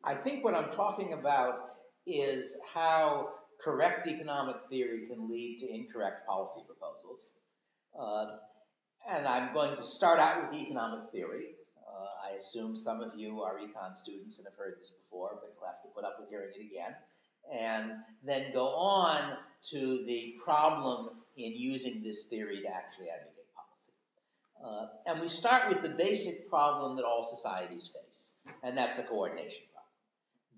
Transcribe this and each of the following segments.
I think what I'm talking about is how correct economic theory can lead to incorrect policy proposals. And I'm going to start out with economic theory. I assume some of you are econ students and have heard this before, but you'll have to put up with hearing it again. And then go on to the problem in using this theory to actually advocate policy. And we start with the basic problem that all societies face, and that's a coordination problem.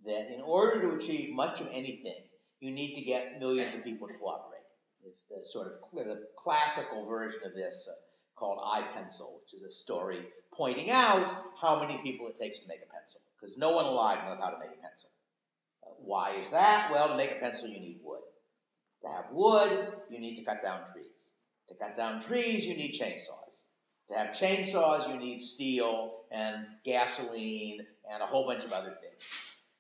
That in order to achieve much of anything, you need to get millions of people to cooperate. The sort of the classical version of this called iPencil, which is a story pointing out how many people it takes to make a pencil, because no one alive knows how to make a pencil. Why is that? Well, to make a pencil, you need wood. To have wood, you need to cut down trees. To cut down trees, you need chainsaws. To have chainsaws, you need steel and gasoline and a whole bunch of other things.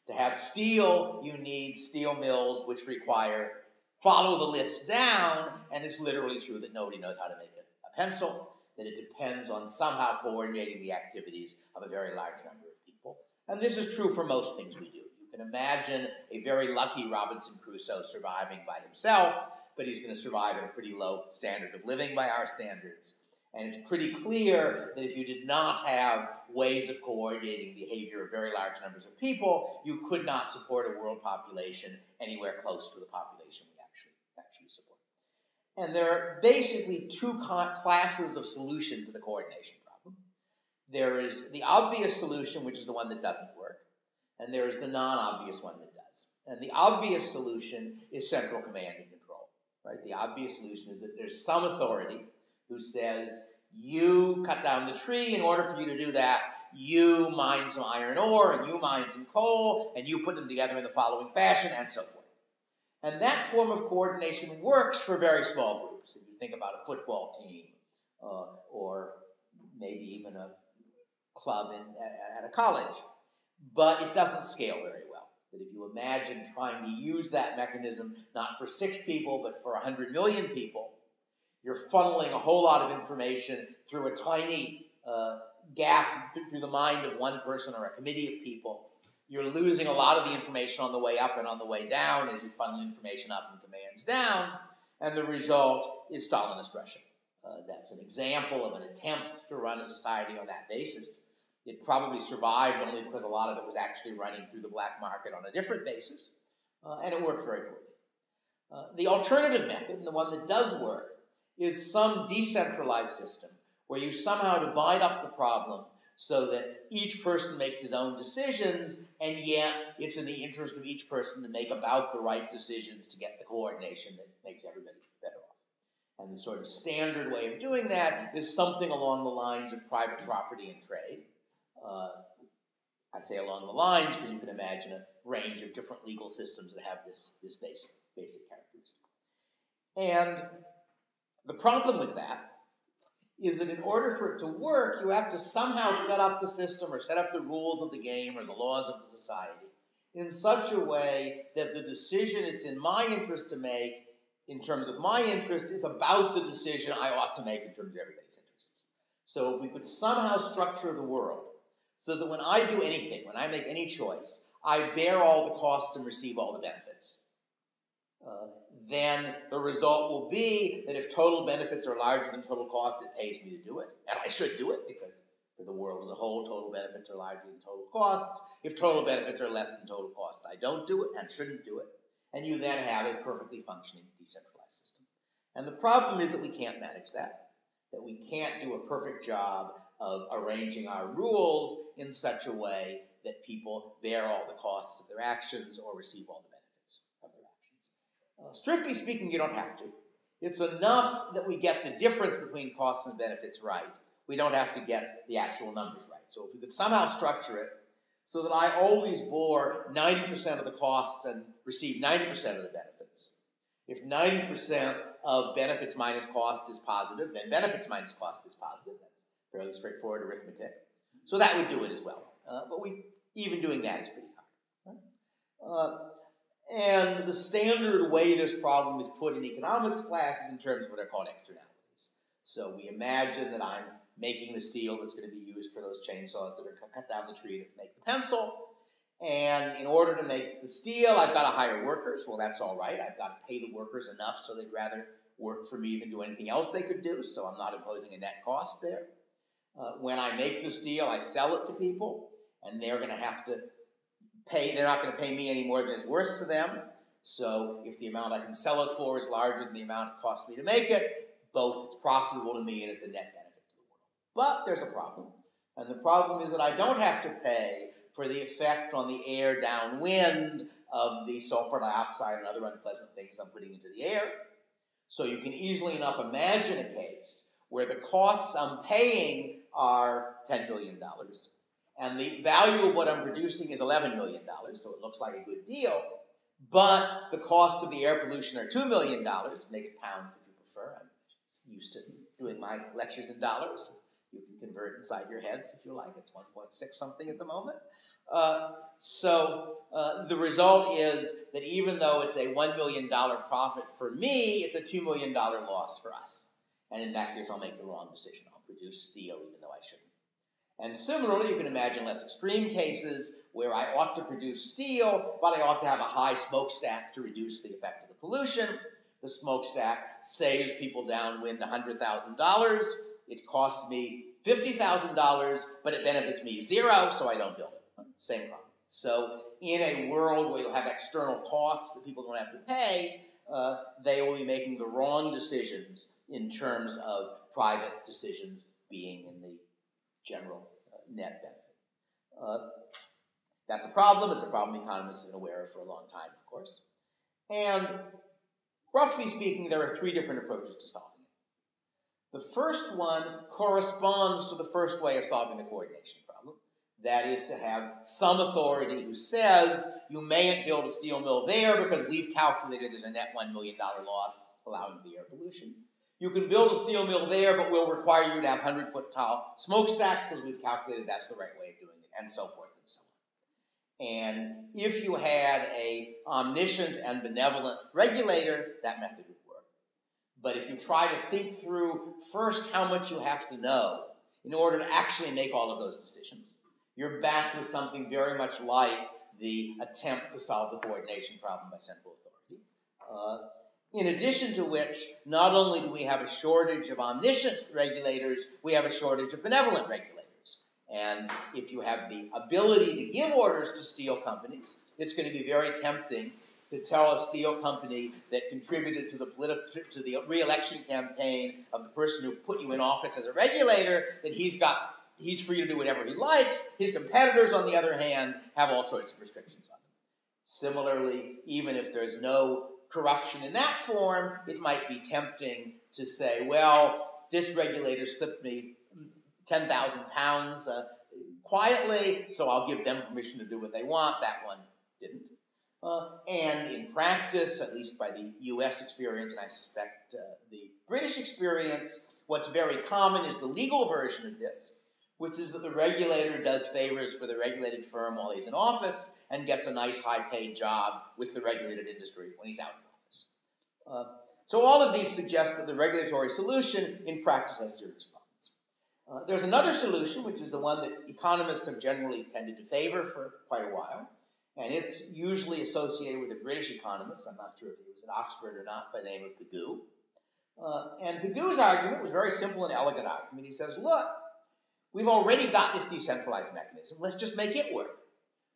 To have steel, you need steel mills, which follow the list down, and it's literally true that nobody knows how to make a pencil, that it depends on somehow coordinating the activities of a very large number of people. And this is true for most things we do. You can imagine a very lucky Robinson Crusoe surviving by himself, but he's going to survive at a pretty low standard of living by our standards. And it's pretty clear that if you did not have ways of coordinating the behavior of very large numbers of people, you could not support a world population anywhere close to the population we actually support. And there are basically two classes of solution to the coordination problem. There is the obvious solution, which is the one that doesn't work, and there is the non-obvious one that does. And the obvious solution is central command and control, right? The obvious solution is that there's some authority who says, you cut down the tree. In order for you to do that, you mine some iron ore, and you mine some coal, and you put them together in the following fashion, and so forth. And that form of coordination works for very small groups. If you think about a football team, or maybe even a club at a college. But it doesn't scale very well. That if you imagine trying to use that mechanism, not for 6 people, but for 100 million people, you're funneling a whole lot of information through a tiny gap through the mind of one person or a committee of people. You're losing a lot of the information on the way up and on the way down as you funnel information up and commands down, and the result is Stalinist Russia. That's an example of an attempt to run a society on that basis. It probably survived only because a lot of it was actually running through the black market on a different basis, and it worked very poorly. The alternative method, and the one that does work, is some decentralized system where you somehow divide up the problem so that each person makes his own decisions, and yet it's in the interest of each person to make about the right decisions to get the coordination that makes everybody better off. And the sort of standard way of doing that is something along the lines of private property and trade. I say along the lines because you can imagine a range of different legal systems that have this basic characteristic. And the problem with that is that in order for it to work, you have to somehow set up the system or set up the rules of the game or the laws of the society in such a way that the decision it's in my interest to make in terms of my interest is about the decision I ought to make in terms of everybody's interests. So if we could somehow structure the world so that when I do anything, when I make any choice, I bear all the costs and receive all the benefits, then the result will be that if total benefits are larger than total cost, it pays me to do it. And I should do it because for the world as a whole, total benefits are larger than total costs. If total benefits are less than total costs, I don't do it and shouldn't do it. And you then have a perfectly functioning decentralized system. And the problem is that we can't manage that we can't do a perfect job of arranging our rules in such a way that people bear all the costs of their actions or receive all the benefits of their actions. Strictly speaking, you don't have to. It's enough that we get the difference between costs and benefits right. We don't have to get the actual numbers right. So if we could somehow structure it so that I always bore 90% of the costs and receive 90% of the benefits. If 90% of benefits minus cost is positive, then benefits minus cost is positive. That's fairly straightforward arithmetic. So that would do it as well. But even doing that is pretty hard. Right? And the standard way this problem is put in economics class is in terms of what are called externalities. So we imagine that I'm making the steel that's going to be used for those chainsaws that are cut down the tree to make the pencil. And in order to make the steel, I've got to hire workers. Well, that's all right. I've got to pay the workers enough so they'd rather work for me than do anything else they could do, so I'm not imposing a net cost there. When I make the steel, I sell it to people, and they're going to have to pay. They're not going to pay me any more than it's worth to them. So if the amount I can sell it for is larger than the amount it costs me to make it, both it's profitable to me and it's a net benefit to the world. But there's a problem. And the problem is that I don't have to pay for the effect on the air downwind of the sulfur dioxide and other unpleasant things I'm putting into the air. So you can easily enough imagine a case where the costs I'm paying are $10 billion, and the value of what I'm producing is $11 million, so it looks like a good deal, but the costs of the air pollution are $2 million, make it pounds if you prefer. I'm used to doing my lectures in dollars. You can convert inside your heads if you like. It's 1.6 something at the moment. So the result is that even though it's a $1 million profit for me, it's a $2 million loss for us. And in that case, I'll make the wrong decision. I'll produce steel even though I shouldn't. And similarly, you can imagine less extreme cases where I ought to produce steel, but I ought to have a high smokestack to reduce the effect of the pollution. The smokestack saves people downwind $100,000. It costs me $50,000, but it benefits me zero, so I don't build it. Same problem. So in a world where you'll have external costs that people don't have to pay, they will be making the wrong decisions in terms of private decisions being in the general net benefit. That's a problem. It's a problem economists have been aware of for a long time, of course. And roughly speaking, there are three different approaches to solving it. The first one corresponds to the first way of solving the coordination problem. That is to have some authority who says, you mayn't build a steel mill there because we've calculated there's a net $1 million loss allowing the air pollution. You can build a steel mill there, but we'll require you to have 100-foot tall smokestack because we've calculated that's the right way of doing it, and so forth and so on. And if you had an omniscient and benevolent regulator, that method would work. But if you try to think through first how much you have to know in order to actually make all of those decisions, you're back with something very much like the attempt to solve the coordination problem by central authority. In addition to which, not only do we have a shortage of omniscient regulators, we have a shortage of benevolent regulators. And if you have the ability to give orders to steel companies, it's going to be very tempting to tell a steel company that contributed to the re-election campaign of the person who put you in office as a regulator that he's free to do whatever he likes. His competitors, on the other hand, have all sorts of restrictions on them. Similarly, even if there's no corruption in that form, it might be tempting to say, well, this regulator slipped me 10,000 pounds quietly, so I'll give them permission to do what they want. That one didn't. And in practice, at least by the U.S. experience, and I suspect the British experience, what's very common is the legal version of this, which is that the regulator does favors for the regulated firm while he's in office and gets a nice high-paid job with the regulated industry when he's out of office. So all of these suggest that the regulatory solution in practice has serious problems. There's another solution, which is the one that economists have generally tended to favor for quite a while, and it's usually associated with a British economist. I'm not sure if he was at Oxford or not, by the name of Pigou. And Pigou's argument was a very simple and elegant argument. He says, look, we've already got this decentralized mechanism. Let's just make it work.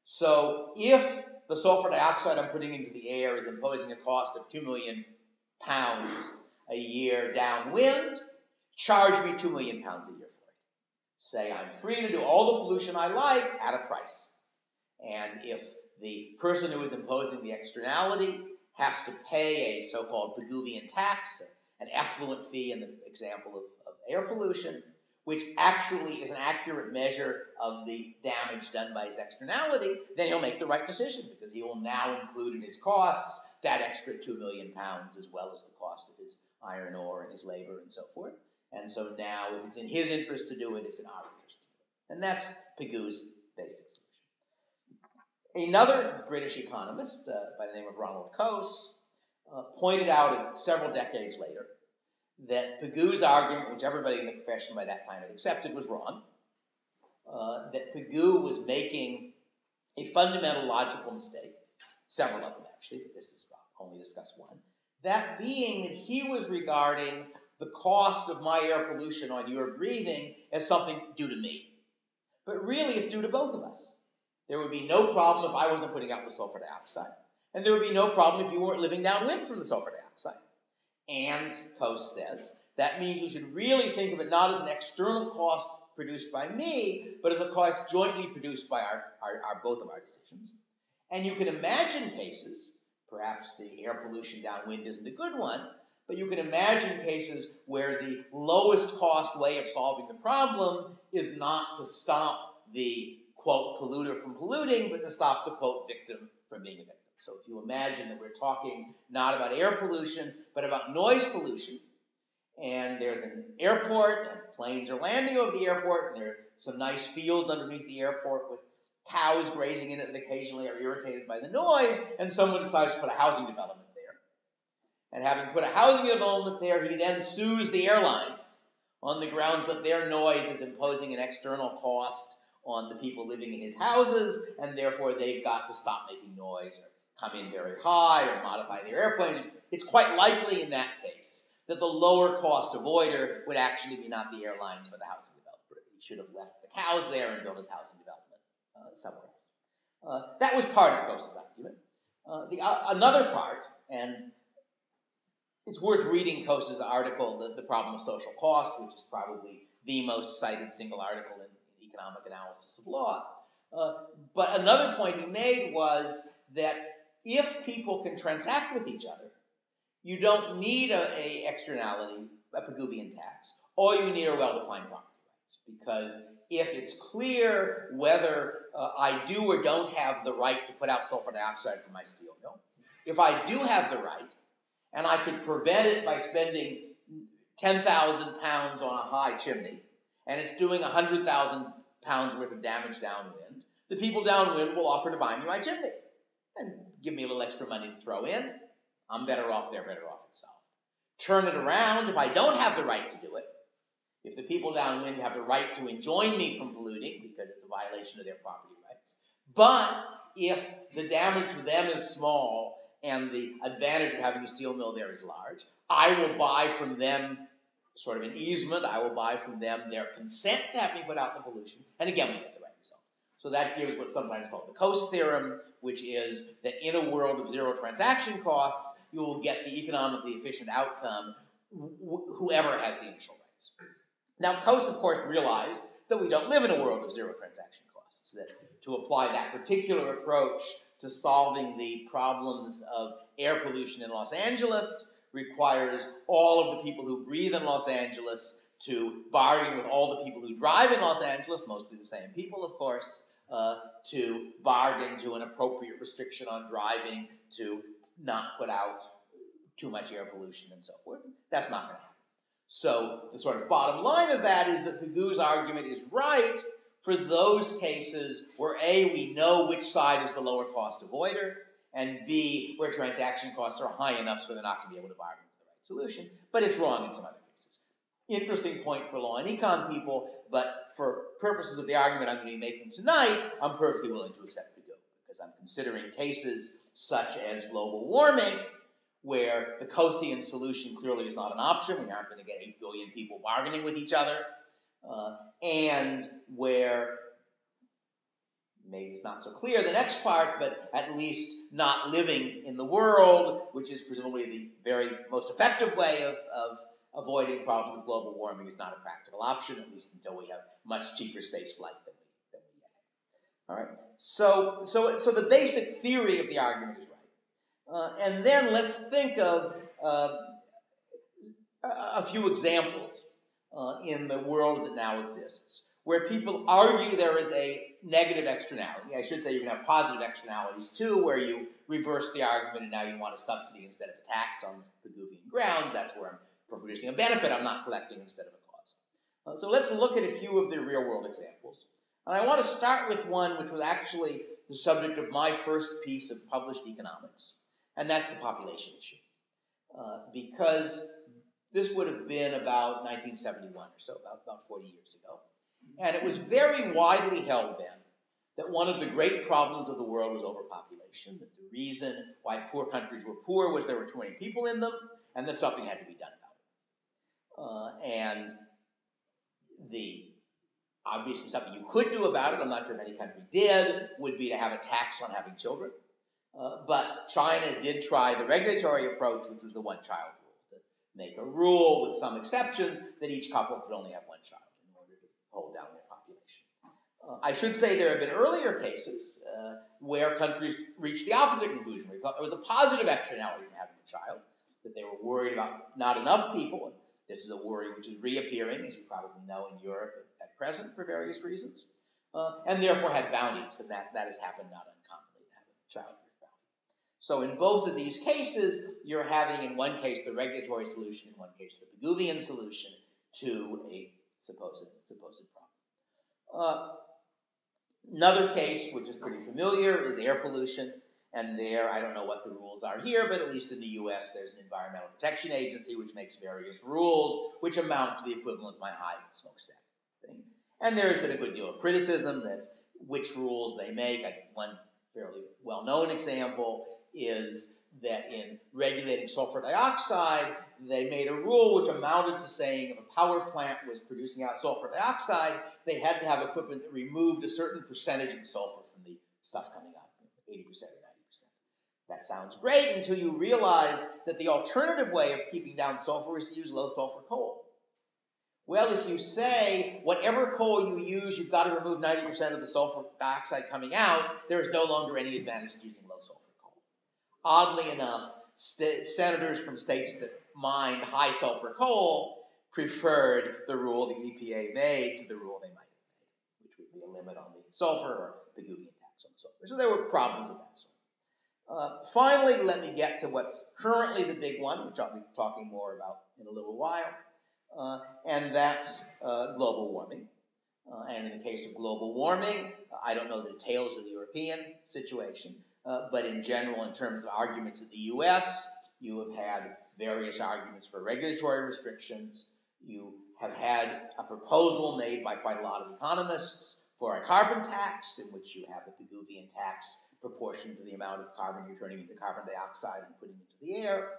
So if the sulfur dioxide I'm putting into the air is imposing a cost of 2 million pounds a year downwind, charge me 2 million pounds a year for it. Say I'm free to do all the pollution I like at a price. And if the person who is imposing the externality has to pay a so-called Pigouvian tax, an effluent fee in the example of air pollution, which actually is an accurate measure of the damage done by his externality, then he'll make the right decision because he will now include in his costs that extra 2 million pounds as well as the cost of his iron ore and his labor and so forth. And so now, if it's in his interest to do it, it's in our interest to do it. And that's Pigou's basic solution. Another British economist by the name of Ronald Coase pointed out several decades later that Pigou's argument, which everybody in the profession by that time had accepted, was wrong. That Pigou was making a fundamental logical mistake, several of them actually, but this is only discuss one, that being that he was regarding the cost of my air pollution on your breathing as something due to me. But really it's due to both of us. There would be no problem if I wasn't putting out the sulfur dioxide, and there would be no problem if you weren't living downwind from the sulfur dioxide. And Coase says, that means we should really think of it not as an external cost produced by me, but as a cost jointly produced by both of our decisions. And you can imagine cases, perhaps the air pollution downwind isn't a good one, but you can imagine cases where the lowest cost way of solving the problem is not to stop the, quote, polluter from polluting, but to stop the, quote, victim from being a victim. So if you imagine that we're talking not about air pollution, but about noise pollution, and there's an airport, and planes are landing over the airport, and there's some nice fields underneath the airport with cows grazing in it that occasionally are irritated by the noise, and someone decides to put a housing development there. And having put a housing development there, he then sues the airlines on the grounds that their noise is imposing an external cost on the people living in his houses, and therefore they've got to stop making noise or come in very high or modify their airplane. It's quite likely in that case that the lower cost avoider would actually be not the airlines but the housing developer. He should have left the cows there and built his housing development somewhere else. That was part of Coase's argument. Another part, and it's worth reading Coase's article, The Problem of Social Cost, which is probably the most cited single article in economic analysis of law. But another point he made was that if people can transact with each other, you don't need a externality, a Pigouvian tax. All you need are well-defined property rights. Because if it's clear whether I do or don't have the right to put out sulfur dioxide from my steel mill, if I do have the right, and I could prevent it by spending 10,000 pounds on a high chimney, and it's doing 100,000 pounds worth of damage downwind, the people downwind will offer to buy me my chimney and give me a little extra money to throw in. I'm better off, they're better off, it's solved. Turn it around, if I don't have the right to do it, if the people downwind have the right to enjoin me from polluting because it's a violation of their property rights, but if the damage to them is small and the advantage of having a steel mill there is large, I will buy from them sort of an easement, I will buy from them their consent to have me put out the pollution, and again we get the right result. So that gives what's sometimes called the Coase theorem, which is that in a world of zero transaction costs, you will get the economically efficient outcome whoever has the initial rights. Now, Coase, of course, realized that we don't live in a world of zero transaction costs, that to apply that particular approach to solving the problems of air pollution in Los Angeles requires all of the people who breathe in Los Angeles to bargain with all the people who drive in Los Angeles, mostly the same people, of course, to bargain to an appropriate restriction on driving to not put out too much air pollution and so forth. That's not going to happen. So the sort of bottom line of that is that Pigou's argument is right for those cases where A, we know which side is the lower cost avoider, and B, where transaction costs are high enough so they're not going to be able to bargain for the right solution. But it's wrong in some other cases. Interesting point for law and econ people, but for purposes of the argument I'm going to be making tonight, I'm perfectly willing to accept Pigou, because I'm considering cases such as global warming, where the Coasean solution clearly is not an option. We aren't going to get 8 billion people bargaining with each other, and where maybe it's not so clear the next part, but at least not living in the world, which is presumably the very most effective way of avoiding problems of global warming, is not a practical option, at least until we have much cheaper space flight than we yet have. All right. So the basic theory of the argument is right. And then let's think of a few examples in the world that now exists, where people argue there is a negative externality. I should say you can have positive externalities too, where you reverse the argument and now you want a subsidy instead of a tax on Pigouvian grounds. That's where I'm producing a benefit I'm not collecting instead of a cause. So let's look at a few of the real-world examples. And I want to start with one which was actually the subject of my first piece of published economics, and that's the population issue. Because this would have been about 1971 or so, about 40 years ago. And it was very widely held then that one of the great problems of the world was overpopulation, that the reason why poor countries were poor was there were too many people in them, and that something had to be done about it. And obviously something you could do about it, I'm not sure if any country did, would be to have a tax on having children. But China did try the regulatory approach, which was the one-child rule, to make a rule with some exceptions that each couple could only have one child in order to hold down their population. I should say there have been earlier cases where countries reached the opposite conclusion. We thought there was a positive externality from having a child, that they were worried about not enough people. And this is a worry which is reappearing, as you probably know, in Europe at present for various reasons, and therefore had bounties, and that has happened not uncommonly to have a child with bounty. So in both of these cases, you're having in one case the regulatory solution, in one case the Pigouvian solution to a supposed problem. Another case, which is pretty familiar, is air pollution. And there, I don't know what the rules are here, but at least in the U.S., there's an Environmental Protection Agency which makes various rules which amount to the equivalent of my high smokestack thing. And there's been a good deal of criticism that which rules they make. One fairly well-known example is that in regulating sulfur dioxide, they made a rule which amounted to saying if a power plant was producing out sulfur dioxide, they had to have equipment that removed a certain percentage of sulfur from the stuff coming out, 80% or 90%. That sounds great until you realize that the alternative way of keeping down sulfur is to use low sulfur coal. Well, if you say whatever coal you use, you've got to remove 90% of the sulfur dioxide coming out, there is no longer any advantage to using low sulfur coal. Oddly enough, senators from states that mined high sulfur coal preferred the rule the EPA made to the rule they might have made, which would be a limit on the sulfur or Pigouvian tax on the sulfur. So there were problems of that sort. Finally, let me get to what's currently the big one, which I'll be talking more about in a little while, and that's global warming. And in the case of global warming, I don't know the details of the European situation, but in general, in terms of arguments in the U.S., you have had various arguments for regulatory restrictions. You have had a proposal made by quite a lot of economists for a carbon tax, in which you have a Pigouvian tax proportion to the amount of carbon you're turning into carbon dioxide and putting into the air.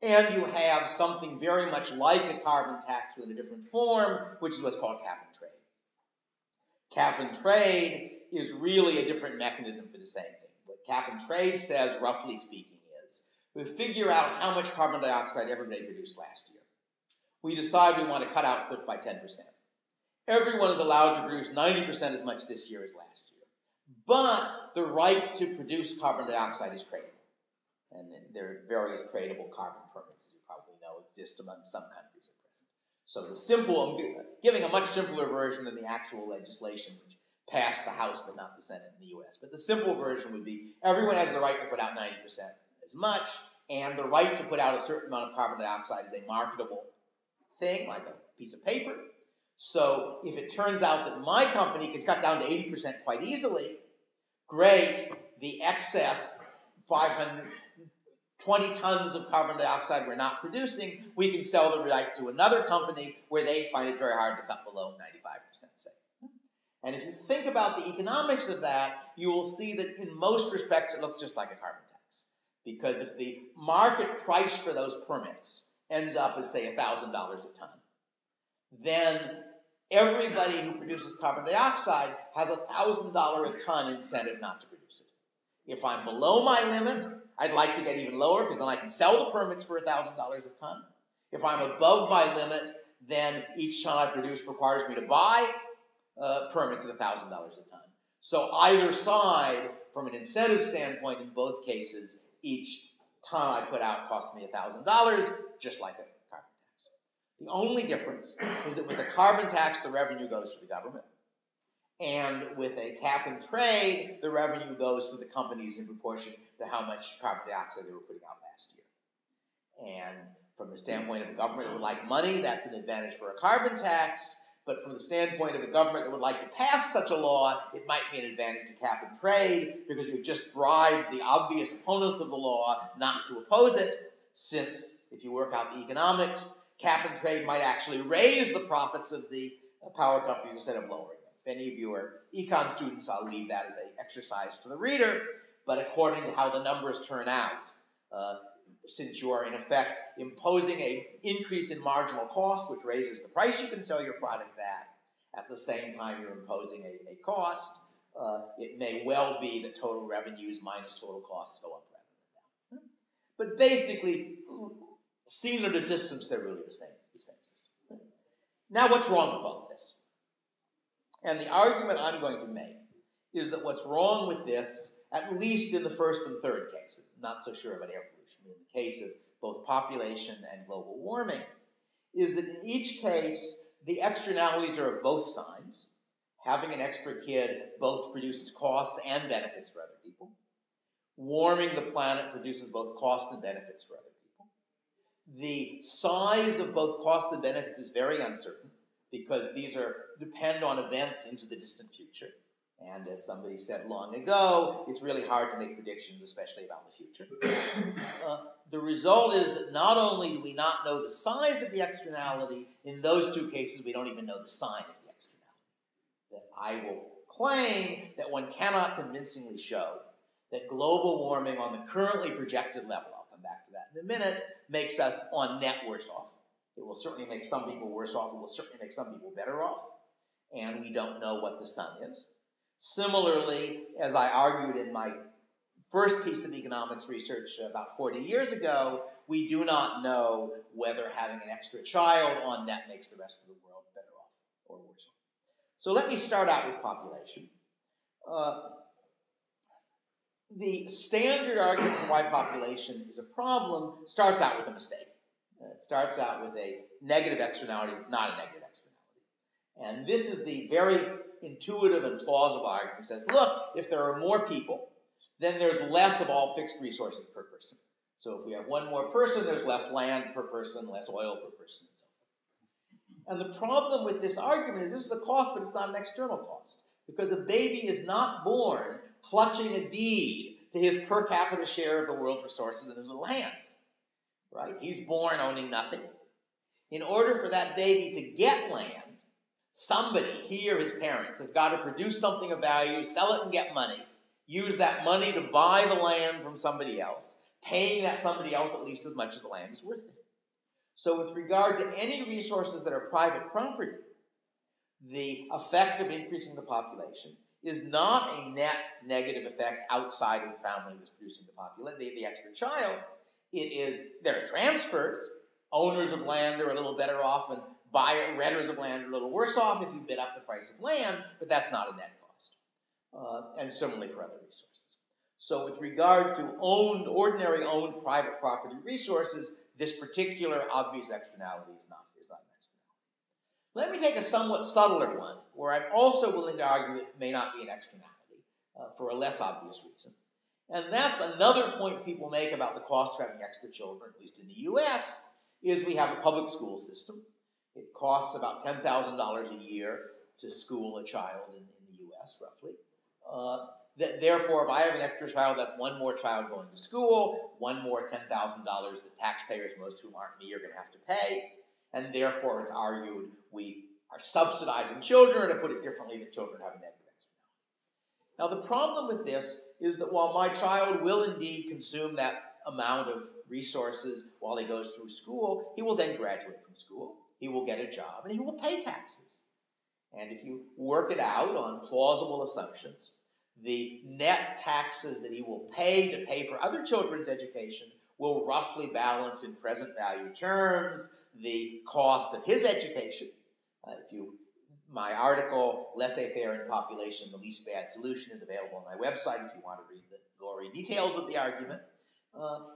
And you have something very much like a carbon tax with a different form, which is what's called cap and trade. Cap and trade is really a different mechanism for the same thing. What cap and trade says, roughly speaking, is we figure out how much carbon dioxide everybody produced last year. We decide we want to cut output by 10%. Everyone is allowed to produce 90% as much this year as last year. But the right to produce carbon dioxide is tradable. And there are various tradable carbon permits, as you probably know, exist among some countries at present. So I'm giving a much simpler version than the actual legislation which passed the House but not the Senate in the U.S. But the simple version would be everyone has the right to put out 90% as much, and the right to put out a certain amount of carbon dioxide is a marketable thing, like a piece of paper. So if it turns out that my company can cut down to 80% quite easily, great, the excess 520 tons of carbon dioxide we're not producing, we can sell the right to another company where they find it very hard to cut below 95%, say. And if you think about the economics of that, you will see that in most respects it looks just like a carbon tax. Because if the market price for those permits ends up as, say, $1,000 a ton, then everybody who produces carbon dioxide has a $1,000 a ton incentive not to produce it. If I'm below my limit, I'd like to get even lower because then I can sell the permits for $1,000 a ton. If I'm above my limit, then each ton I produce requires me to buy permits at $1,000 a ton. So either side, from an incentive standpoint, in both cases, each ton I put out costs me $1,000, just like a carbon tax. The only difference is that with a carbon tax, the revenue goes to the government. And with a cap and trade, the revenue goes to the companies in proportion to how much carbon dioxide they were putting out last year. And from the standpoint of a government that would like money, that's an advantage for a carbon tax. But from the standpoint of a government that would like to pass such a law, it might be an advantage to cap and trade because you've just bribed the obvious opponents of the law not to oppose it, since if you work out the economics, cap and trade might actually raise the profits of the power companies instead of lowering them. If any of you are econ students, I'll leave that as an exercise to the reader, but according to how the numbers turn out, since you are in effect imposing an increase in marginal cost, which raises the price you can sell your product at the same time you're imposing a cost, it may well be that total revenues minus total costs go up rather than down. But basically, seen at a distance, they're really the same system. Now, what's wrong with all of this? And the argument I'm going to make is that what's wrong with this, at least in the first and third case, I'm not so sure about air pollution, but in the case of both population and global warming, is that in each case, the externalities are of both sides. Having an extra kid both produces costs and benefits for other people. Warming the planet produces both costs and benefits for other people. The size of both costs and benefits is very uncertain because these depend on events into the distant future. And as somebody said long ago, it's really hard to make predictions, especially about the future. The result is that not only do we not know the size of the externality, in those two cases we don't even know the sign of the externality. That I will claim that one cannot convincingly show that global warming on the currently projected level, I'll come back to that in a minute, makes us on net worse off. It will certainly make some people worse off. It will certainly make some people better off. And we don't know what the sum is. Similarly, as I argued in my first piece of economics research about 40 years ago, we do not know whether having an extra child on net makes the rest of the world better off or worse off. So let me start out with population. The standard argument for why population is a problem starts out with a mistake. It starts out with a negative externality. It's not a negative externality. And this is the very intuitive and plausible argument. It says, look, if there are more people, then there's less of all fixed resources per person. So if we have one more person, there's less land per person, less oil per person, and so on. And the problem with this argument is this is a cost, but it's not an external cost. Because a baby is not born clutching a deed to his per capita share of the world's resources in his little hands. Right? He's born owning nothing. In order for that baby to get land, somebody, he or his parents, has got to produce something of value, sell it and get money, use that money to buy the land from somebody else, paying that somebody else at least as much as the land is worth to him. So with regard to any resources that are private property, the effect of increasing the population is not a net negative effect outside of the family that's producing the extra child. There are transfers. Owners of land are a little better off and renters of land are a little worse off if you bid up the price of land, but that's not a net cost. And similarly for other resources. So with regard to ordinary owned private property resources, this particular obvious externality is not an externality. Let me take a somewhat subtler one, where I'm also willing to argue it may not be an externality for a less obvious reason. And that's another point people make about the cost of having extra children, at least in the U.S., is we have a public school system. It costs about $10,000 a year to school a child in the U.S., roughly. Therefore, if I have an extra child, that's one more child going to school, one more $10,000 that taxpayers, most of whom aren't me, are going to have to pay. And therefore, it's argued we are subsidizing children, or to put it differently, that children have a negative externality. Now, the problem with this is that while my child will indeed consume that amount of resources while he goes through school, he will then graduate from school, he will get a job, and he will pay taxes. And if you work it out on plausible assumptions, the net taxes that he will pay to pay for other children's education will roughly balance in present value terms the cost of his education. My article, Laissez-faire in Population, the Least Bad Solution, is available on my website if you want to read the gory details of the argument.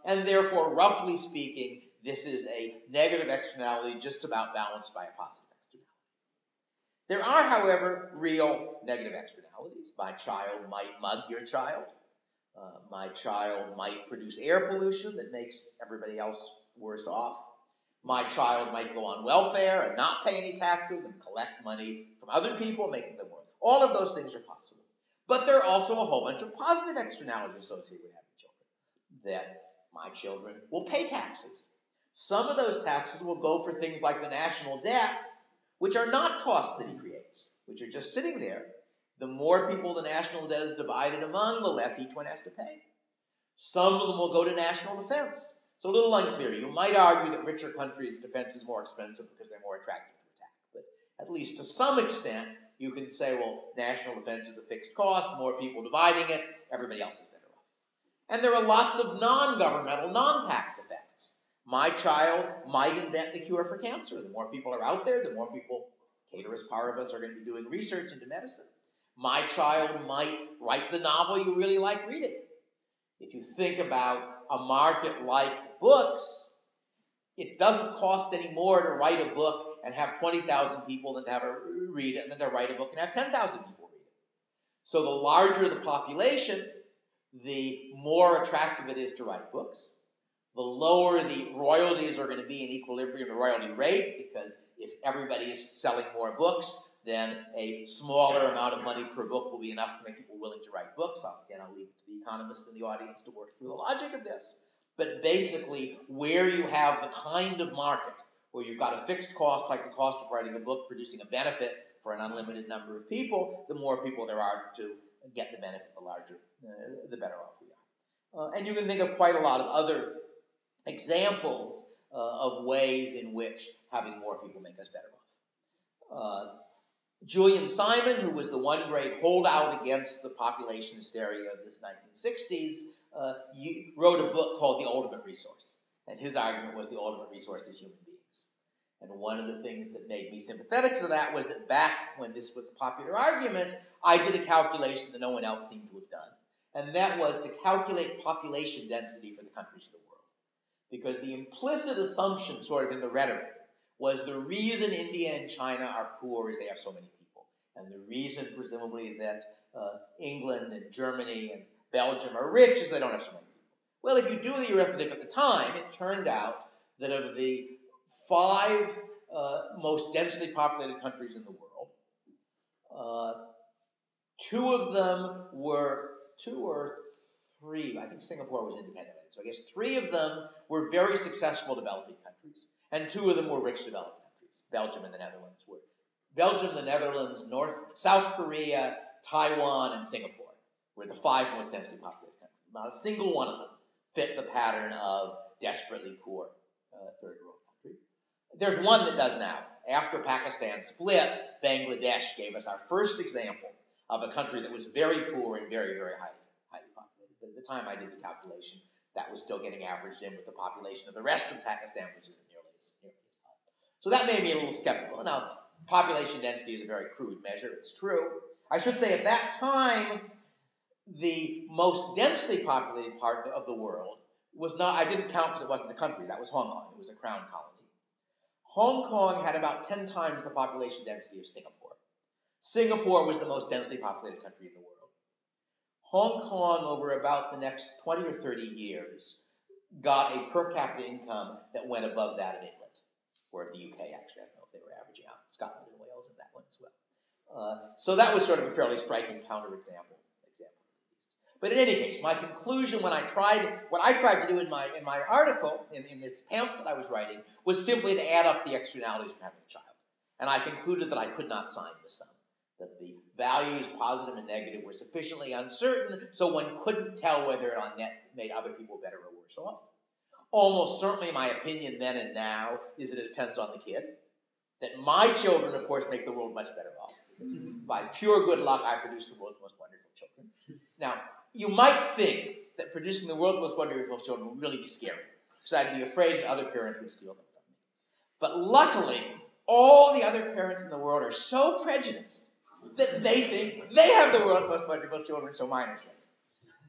And therefore, roughly speaking, this is a negative externality just about balanced by a positive externality. There are, however, real negative externalities. My child might mug your child. My child might produce air pollution that makes everybody else worse off. My child might go on welfare and not pay any taxes and collect money from other people, making them worse. All of those things are possible. But there are also a whole bunch of positive externalities associated with having children. That my children will pay taxes. Some of those taxes will go for things like the national debt, which are not costs that he creates. which are just sitting there, the more people the national debt is divided among, the less each one has to pay. Some of them will go to national defense. It's a little unclear. You might argue that richer countries' defense is more expensive because they're more attractive to attack. But at least to some extent, you can say, well, national defense is a fixed cost, more people dividing it, everybody else is better off. And there are lots of non-governmental, non-tax effects. My child might invent the cure for cancer. The more people are out there, the more people, cateris paribus, are going to be doing research into medicine. My child might write the novel you really like reading. If you think about a market like books, it doesn't cost any more to write a book and have 20,000 people than to have read it, than to write a book and have 10,000 people read it. So the larger the population, the more attractive it is to write books. The lower the royalties are going to be in equilibrium, the royalty rate, because if everybody is selling more books, then a smaller amount of money per book will be enough to make people willing to write books. Again, I'll leave it to the economists in the audience to work through the logic of this. But basically, where you have the kind of market where you've got a fixed cost, like the cost of writing a book, producing a benefit for an unlimited number of people, the more people there are to get the benefit, the larger, the better off we are. And you can think of quite a lot of other examples of ways in which having more people make us better off. Julian Simon, who was the one great holdout against the population hysteria of the 1960s, wrote a book called The Ultimate Resource. And his argument was the ultimate resource is human beings. And one of the things that made me sympathetic to that was that back when this was a popular argument, I did a calculation that no one else seemed to have done. And that was to calculate population density for the countries of the world. Because the implicit assumption, sort of in the rhetoric, was the reason India and China are poor is they have so many people. And the reason, presumably, that England and Germany and Belgium are rich is they don't have so many people. Well, if you do the arithmetic at the time, it turned out that of the 5 most densely populated countries in the world, 2 of them were, 2 or 3, I think Singapore was independent. So I guess 3 of them were very successful developing countries, and 2 of them were rich developed countries. Belgium and the Netherlands were. Belgium, the Netherlands, South Korea, Taiwan, and Singapore were the 5 most densely populated countries. Not a single one of them fit the pattern of desperately poor third world country. There's one that does now. After Pakistan split, Bangladesh gave us our first example of a country that was very poor and very, very highly populated. But at the time I did the calculation, that was still getting averaged in with the population of the rest of Pakistan, which isn't nearly as high. So that made me a little skeptical. Now, population density is a very crude measure. It's true. I should say at that time, the most densely populated part of the world was not, I didn't count because it wasn't a country, that was Hong Kong. It was a crown colony. Hong Kong had about 10 times the population density of Singapore. Singapore was the most densely populated country in the world. Hong Kong, over about the next 20 or 30 years, got a per capita income that went above that of England, or of the UK, actually. I don't know if they were averaging out Scotland and Wales in that one as well. So that was sort of a fairly striking counterexample. But in any case, my conclusion what I tried to do in my article, in this pamphlet I was writing, was simply to add up the externalities from having a child. And I concluded that I could not sign the sum. That the values, positive and negative, were sufficiently uncertain, so one couldn't tell whether it on net made other people better or worse off. Almost certainly my opinion then and now is that it depends on the kid. That my children, of course, make the world much better off. Because by pure good luck, I produce the world's most wonderful children. Now, you might think that producing the world's most wonderful children would really be scary, because I'd be afraid that other parents would steal them from me. But luckily, all the other parents in the world are so prejudiced that they think they have the world's most wonderful children, so mine are safe.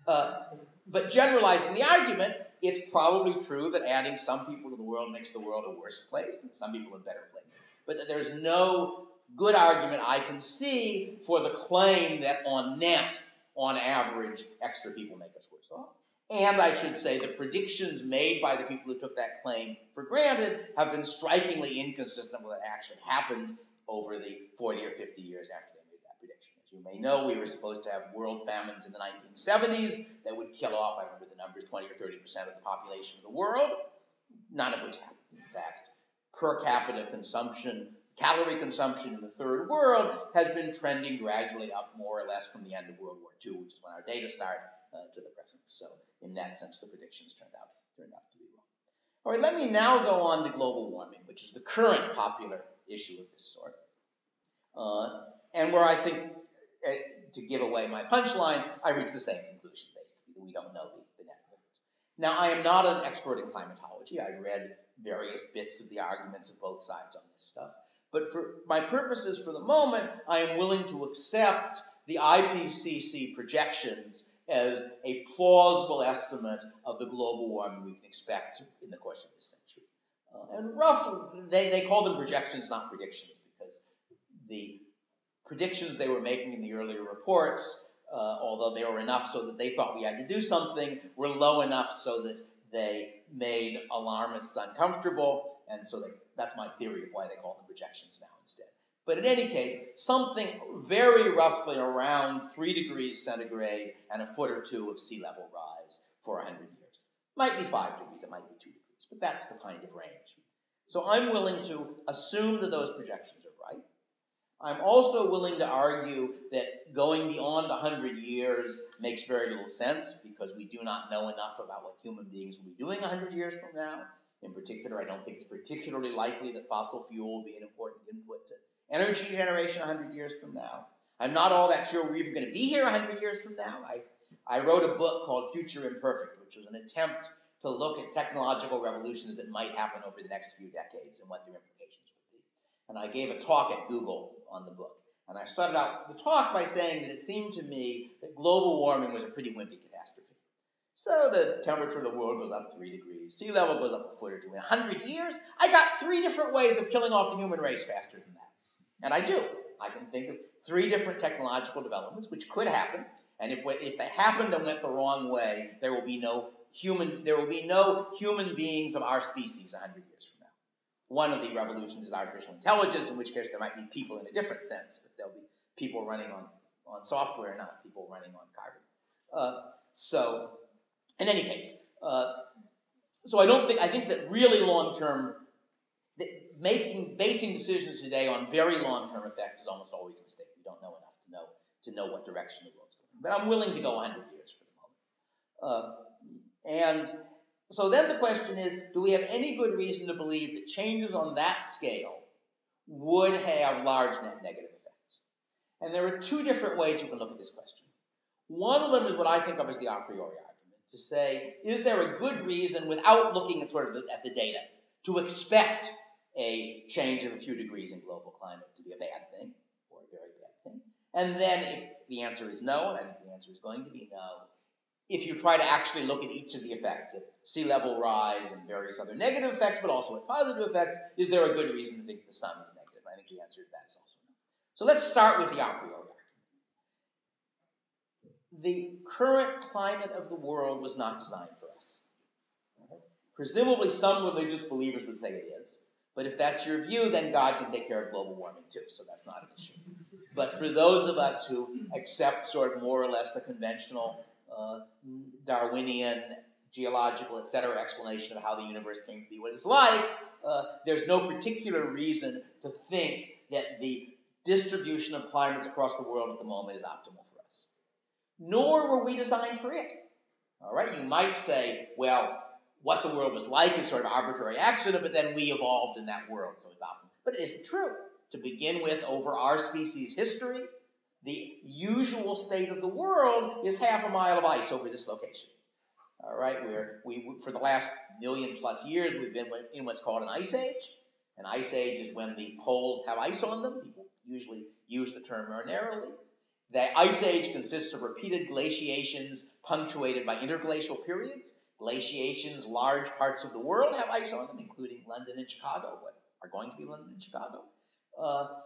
But generalizing the argument, it's probably true that adding some people to the world makes the world a worse place and some people a better place. But that there's no good argument I can see for the claim that on net, on average, extra people make us worse off. And I should say the predictions made by the people who took that claim for granted have been strikingly inconsistent with what actually happened over the 40 or 50 years after they made that prediction. As you may know, we were supposed to have world famines in the 1970s that would kill off, I remember the numbers, 20 or 30% of the population of the world, none of which happened. In fact, per capita consumption calorie consumption in the third world has been trending gradually up more or less from the end of World War II, which is when our data start, to the present. So in that sense, the predictions turned out to be wrong. All right, let me now go on to global warming, which is the current popular issue of this sort. And where I think, to give away my punchline, I reach the same conclusion, basically, that we don't know the net effects. Now, I am not an expert in climatology. I've read various bits of the arguments of both sides on this stuff. But for my purposes for the moment, I am willing to accept the IPCC projections as a plausible estimate of the global warming we can expect in the course of this century. And roughly, they call them projections, not predictions, because the predictions they were making in the earlier reports, although they were enough so that they thought we had to do something, were low enough so that they made alarmists uncomfortable, and so that's my theory of why they call them projections now instead. But in any case, something very roughly around 3 degrees centigrade and a foot or two of sea level rise for 100 years. Might be 5 degrees, it might be 2 degrees, but that's the kind of range. So I'm willing to assume that those projections are right. I'm also willing to argue that going beyond 100 years makes very little sense because we do not know enough about what human beings will be doing 100 years from now. In particular, I don't think it's particularly likely that fossil fuel will be an important input to energy generation 100 years from now. I'm not all that sure we're even going to be here 100 years from now. I wrote a book called Future Imperfect, which was an attempt to look at technological revolutions that might happen over the next few decades and what their implications would be. And I gave a talk at Google on the book. And I started out the talk by saying that it seemed to me that global warming was a pretty wimpy catastrophe. So the temperature of the world goes up 3 degrees, sea level goes up a foot or two. In 100 years, I got 3 different ways of killing off the human race faster than that. And I do. I can think of 3 different technological developments which could happen. And if they happened and went the wrong way, there will be no human beings of our species 100 years from now. One of the revolutions is artificial intelligence, in which case there might be people in a different sense, but there'll be people running on software, not people running on carbon. So, in any case, so I think that really long-term, basing decisions today on very long-term effects is almost always a mistake. We don't know enough to know what direction the world's going. But I'm willing to go 100 years for the moment. And so then the question is, do we have any good reason to believe that changes on that scale would have large net negative effects? And there are 2 different ways you can look at this question. One of them is what I think of as the a priori argument, to say, is there a good reason, without looking at at the data, to expect a change of a few degrees in global climate to be a bad thing, or a very bad thing? And then if the answer is no, and I think the answer is going to be no, if you try to actually look at each of the effects, at sea level rise and various other negative effects, but also at positive effects, is there a good reason to think the sun is negative? I think the answer to that is also no. So let's start with the a priori argument. The current climate of the world was not designed for us. Presumably some religious believers would say it is. But if that's your view, then God can take care of global warming too, so that's not an issue. But for those of us who accept sort of more or less a conventional Darwinian, geological, etc. explanation of how the universe came to be what it's like, there's no particular reason to think that the distribution of climates across the world at the moment is optimal for us. Nor were we designed for it. All right, you might say, well, what the world was like is sort of arbitrary accident, but then we evolved in that world, so it's optimal. But it isn't true. To begin with, over our species' history, the usual state of the world is half a mile of ice over this location. All right, we for the last 1,000,000+ years, we've been in what's called an ice age. An ice age is when the poles have ice on them. People usually use the term more narrowly. The ice age consists of repeated glaciations punctuated by interglacial periods. Glaciations, large parts of the world have ice on them, including London and Chicago, what are going to be London and Chicago.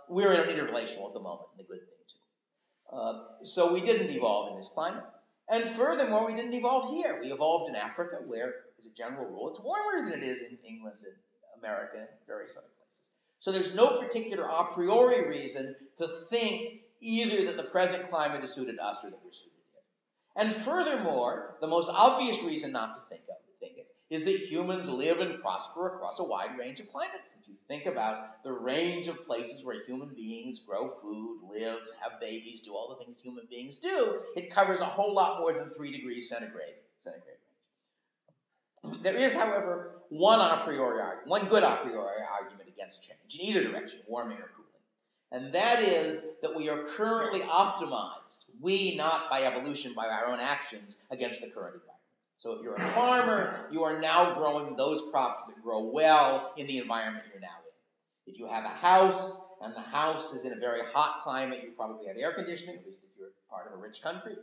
We're in an interglacial at the moment, and a good thing too. So we didn't evolve in this climate. And furthermore, we didn't evolve here. We evolved in Africa, where, as a general rule, it's warmer than it is in England and America and various other places. So there's no particular a priori reason to think either that the present climate is suited to us or that we're suited to it. And furthermore, the most obvious reason not to think it is that humans live and prosper across a wide range of climates. If you think about the range of places where human beings grow food, live, have babies, do all the things human beings do, it covers a whole lot more than 3 degrees centigrade range. There is, however, one good a priori argument against change in either direction, warming or cooling. And that is that we are currently optimized, we not by evolution, by our own actions, against the current environment. So if you're a farmer, you are now growing those crops that grow well in the environment you're now in. If you have a house, and the house is in a very hot climate, you probably have air conditioning, at least if you're part of a rich country.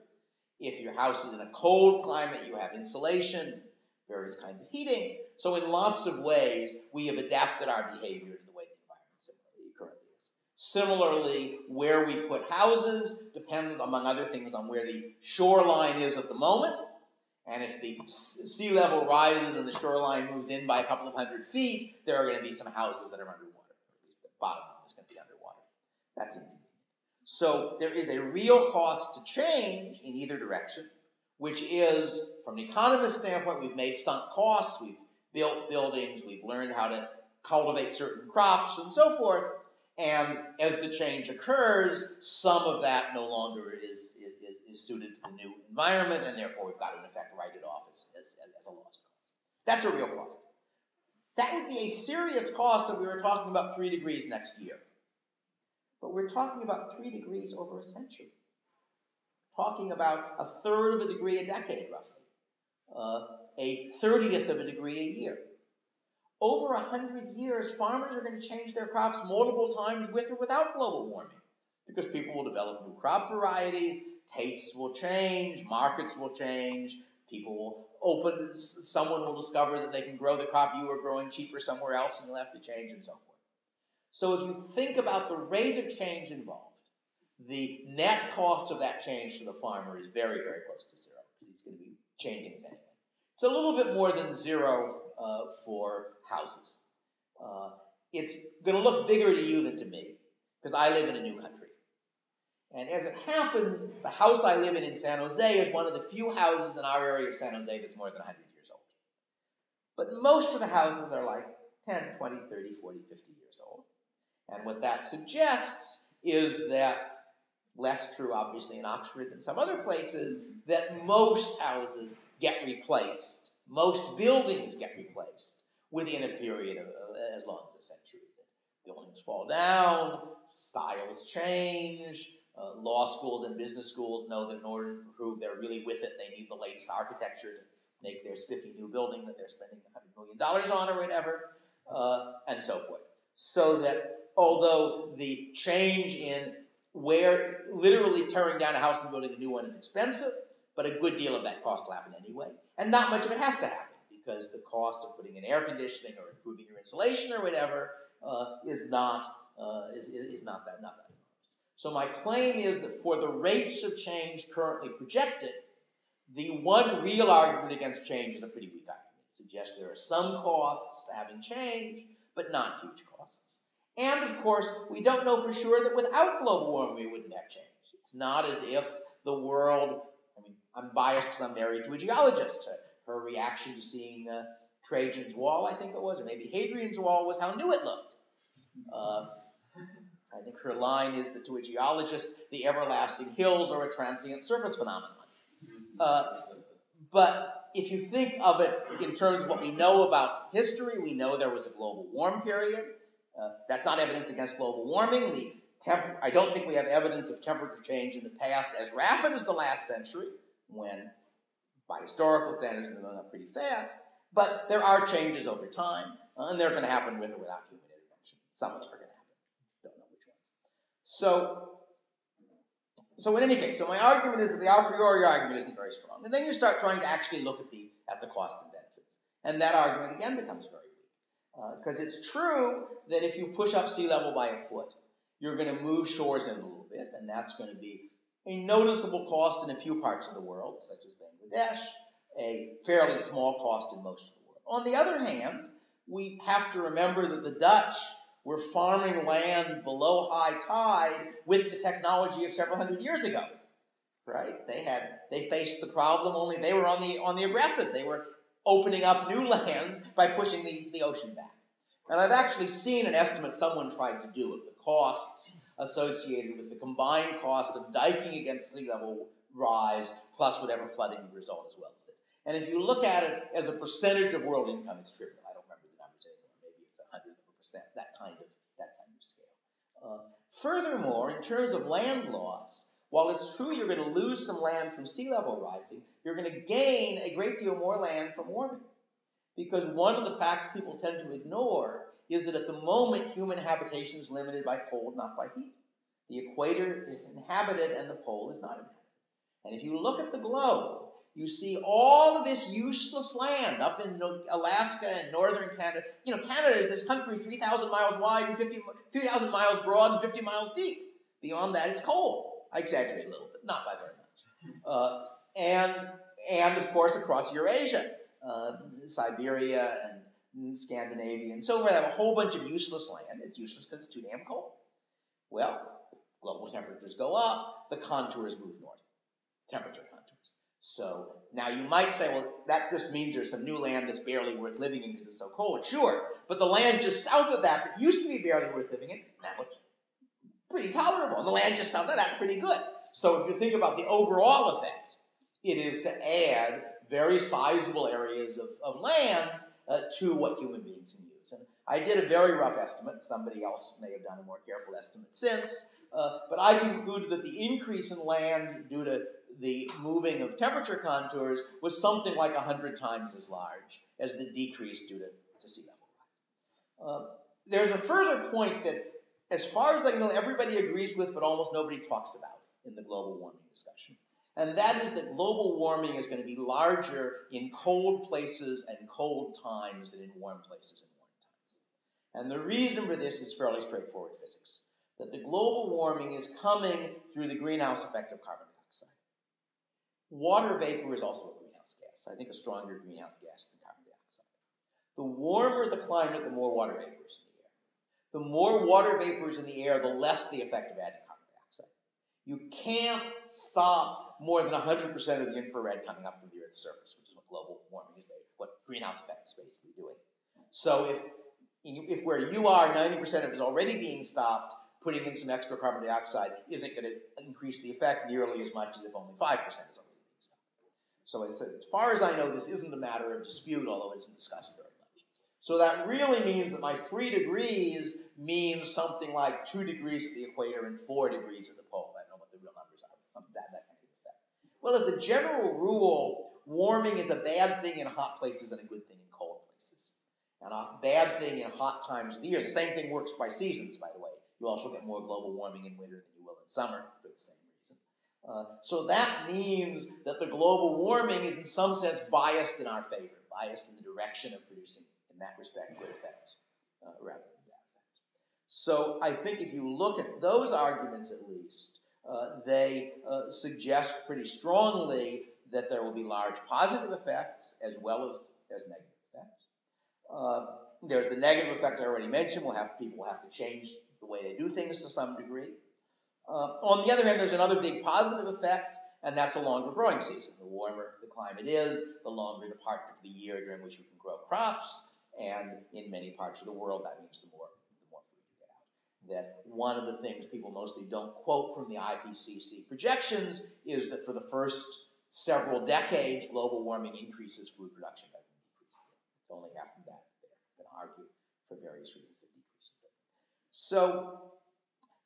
If your house is in a cold climate, you have insulation, various kinds of heating. So in lots of ways, we have adapted our behavior to the way the environment currently is. Similarly, where we put houses depends, among other things, on where the shoreline is at the moment. And if the sea level rises and the shoreline moves in by a couple of 100 feet, there are going to be some houses that are underwater. At least the bottom is going to be underwater. That's inconvenient. So there is a real cost to change in either direction, which is, from an economist standpoint, we've made sunk costs, we've built buildings, we've learned how to cultivate certain crops, and so forth. And as the change occurs, some of that no longer is suited to the new environment, and therefore we've got to, in effect, write it off as a lost cost. That's a real cost. That would be a serious cost if we were talking about 3 degrees next year. But we're talking about 3 degrees over a century. Talking about 1/3 of a degree a decade, roughly. A 30th of a degree a year. Over 100 years, farmers are going to change their crops multiple times with or without global warming, because people will develop new crop varieties, tastes will change, markets will change, someone will discover that they can grow the crop you were growing cheaper somewhere else, and you'll have to change, and so forth. So if you think about the rate of change involved, the net cost of that change to the farmer is very, very close to zero, because he's going to be changing his anyway. It's a little bit more than zero for houses. It's going to look bigger to you than to me, because I live in a new country. And as it happens, the house I live in San Jose is one of the few houses in our area of San Jose that's more than 100 years old. But most of the houses are like 10, 20, 30, 40, 50 years old. And what that suggests is that, less true obviously in Oxford than some other places, that most houses get replaced, most buildings get replaced within a period of as long as a century. Buildings fall down, styles change, law schools and business schools know that in order to prove they're really with it, they need the latest architecture to make their spiffy new building that they're spending $100 million on or whatever, and so forth. So that although the change in where literally tearing down a house and building a new one is expensive, but a good deal of that cost will happen anyway. And not much of it has to happen, because the cost of putting in air conditioning or improving your insulation or whatever is not that enormous. So my claim is that for the rates of change currently projected, the one real argument against change is a pretty weak argument. It suggests there are some costs to having change, but not huge costs. And, of course, we don't know for sure that without global warming we wouldn't have change. It's not as if the world, I'm biased because I'm married to a geologist. Her reaction to seeing Trajan's Wall, I think it was, or maybe Hadrian's Wall, was how new it looked. I think her line is that to a geologist, the everlasting hills are a transient surface phenomenon. But if you think of it in terms of what we know about history, we know there was a global warm period. That's not evidence against global warming. I don't think we have evidence of temperature change in the past as rapid as the last century, when, by historical standards, they're going up pretty fast. But there are changes over time, and they're going to happen with or without human intervention. Some of them are going to happen. Don't know which ones. So in any case, my argument is that the a priori argument isn't very strong. And then you start trying to actually look at the costs and benefits. And that argument, again, becomes very weak. Because it's true that if you push up sea level by a foot, you're going to move shores in a little bit, and that's going to be a noticeable cost in a few parts of the world, such as Bangladesh, a fairly small cost in most of the world. On the other hand, we have to remember that the Dutch were farming land below high tide with the technology of several hundred years ago, right? They faced the problem, only they were on the aggressive. They were opening up new lands by pushing the ocean back. And I've actually seen an estimate someone tried to do of the costs associated with the combined cost of diking against sea level rise plus whatever flooding would result as well as it. And if you look at it as a percentage of world income, it's trivial. I don't remember the numbers anymore. Maybe it's 100%, that kind of scale. Furthermore, in terms of land loss, while it's true you're going to lose some land from sea level rising, you're going to gain a great deal more land from warming. Because one of the facts people tend to ignore is that at the moment, human habitation is limited by cold, not by heat. The equator is inhabited and the pole is not inhabited. And if you look at the globe, you see all of this useless land up in Alaska and northern Canada. You know, Canada is this country 3,000 miles wide and 3,000 miles broad and 50 miles deep. Beyond that, it's cold. I exaggerate a little bit, not by very much. And of course, across Eurasia, Siberia and Scandinavia and so forth, have a whole bunch of useless land. It's useless because it's too damn cold. Well, global temperatures go up, the contours move north, temperature contours. So now you might say, well, that just means there's some new land that's barely worth living in because it's so cold. Sure, but the land just south of that used to be barely worth living in, now it's pretty tolerable. And the land just south of that's pretty good. So if you think about the overall effect, it is to add very sizable areas of land to what human beings can use. And I did a very rough estimate. Somebody else may have done a more careful estimate since. But I concluded that the increase in land due to the moving of temperature contours was something like 100 times as large as the decrease due to sea level rise. There's a further point that, as far as I know, everybody agrees with, but almost nobody talks about in the global warming discussion. And that is that global warming is going to be larger in cold places and cold times than in warm places and warm times. And the reason for this is fairly straightforward physics. That the global warming is coming through the greenhouse effect of carbon dioxide. Water vapor is also a greenhouse gas. I think a stronger greenhouse gas than carbon dioxide. The warmer the climate, the more water vapor is in the air. The more water vapor is in the air, the less the effect of adding carbon dioxide. You can't stop more than 100% of the infrared coming up from the Earth's surface, which is what global warming is, what greenhouse effect is basically doing. So if where you are, 90% of it is already being stopped, putting in some extra carbon dioxide isn't going to increase the effect nearly as much as if only 5% is already being stopped. So as far as I know, this isn't a matter of dispute, although it's discussed very much. So that really means that my 3 degrees means something like 2 degrees at the equator and 4 degrees at the pole. I don't know what the real numbers are, but something that kind of effect. Well, as a general rule, warming is a bad thing in hot places and a good thing in cold places. And a bad thing in hot times of the year. The same thing works by seasons, by the way. You also get more global warming in winter than you will in summer for the same reason. So that means that the global warming is in some sense biased in our favor, biased in the direction of producing, in that respect, good effects rather than bad effects. So I think if you look at those arguments at least, they suggest pretty strongly that there will be large positive effects as well as negative effects. There's the negative effect I already mentioned. People will have to change the way they do things to some degree. On the other hand, there's another big positive effect, and that's a longer growing season. The warmer the climate is, the longer the part of the year during which you can grow crops, and in many parts of the world, that means the more food you get out. That one of the things people mostly don't quote from the IPCC projections is that for the first several decades, global warming increases food production rather than decreases it. It's only after that they're going to argue for various reasons that decreases it. So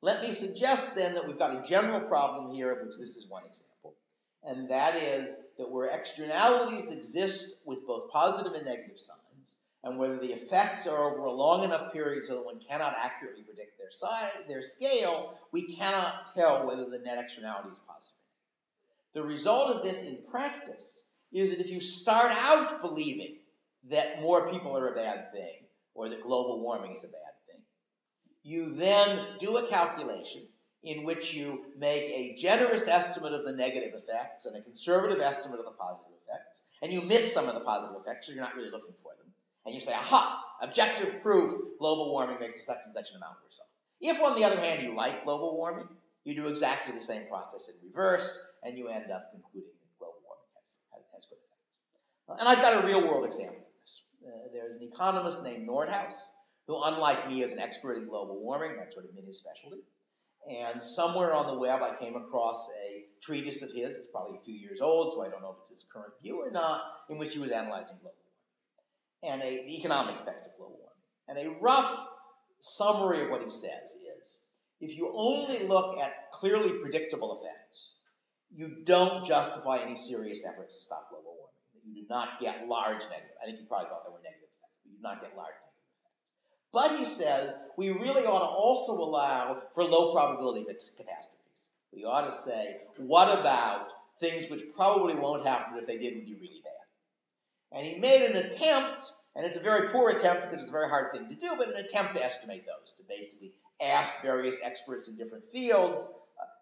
let me suggest then that we've got a general problem here, of which this is one example, and that is that where externalities exist with both positive and negative signs, and whether the effects are over a long enough period so that one cannot accurately predict their size, their scale, we cannot tell whether the net externality is positive. The result of this in practice is that if you start out believing that more people are a bad thing, or that global warming is a bad thing, you then do a calculation in which you make a generous estimate of the negative effects and a conservative estimate of the positive effects, and you miss some of the positive effects, so you're not really looking for them. And you say, aha, objective proof, global warming makes such and such an amount or so. If, on the other hand, you like global warming, you do exactly the same process in reverse, and you end up concluding that global warming has good effects. And I've got a real-world example of this. There's an economist named Nordhaus, who, unlike me, is an expert in global warming. That's sort of been his specialty. And somewhere on the web, I came across a treatise of his. It's probably a few years old, so I don't know if it's his current view or not, in which he was analyzing global warming and the economic effects of global warming. And a rough summary of what he says is, if you only look at clearly predictable effects, you don't justify any serious efforts to stop global warming. You do not get large negative. I think he probably thought there were negative effects, but you do not get large negative effects. But he says we really ought to also allow for low probability catastrophes. We ought to say, what about things which probably won't happen, but if they did, would be really bad? And he made an attempt, and it's a very poor attempt because it's a very hard thing to do, but an attempt to estimate those, to basically ask various experts in different fields,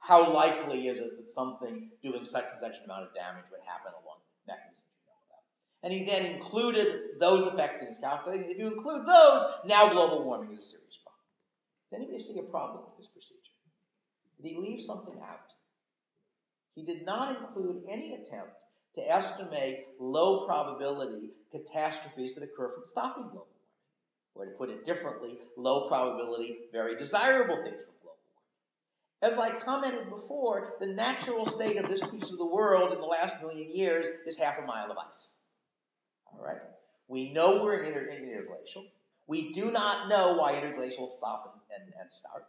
how likely is it that something doing such and such an amount of damage would happen along the mechanisms you know about? And he then included those effects in his calculation. If you include those, now global warming is a serious problem. Does anybody see a problem with this procedure? Did he leave something out? He did not include any attempt to estimate low probability catastrophes that occur from stopping global warming. Or to put it differently, low probability, very desirable things from global warming. As I commented before, the natural state of this piece of the world in the last million years is half a mile of ice. All right? We know we're in interglacial. We do not know why interglacials stop and start.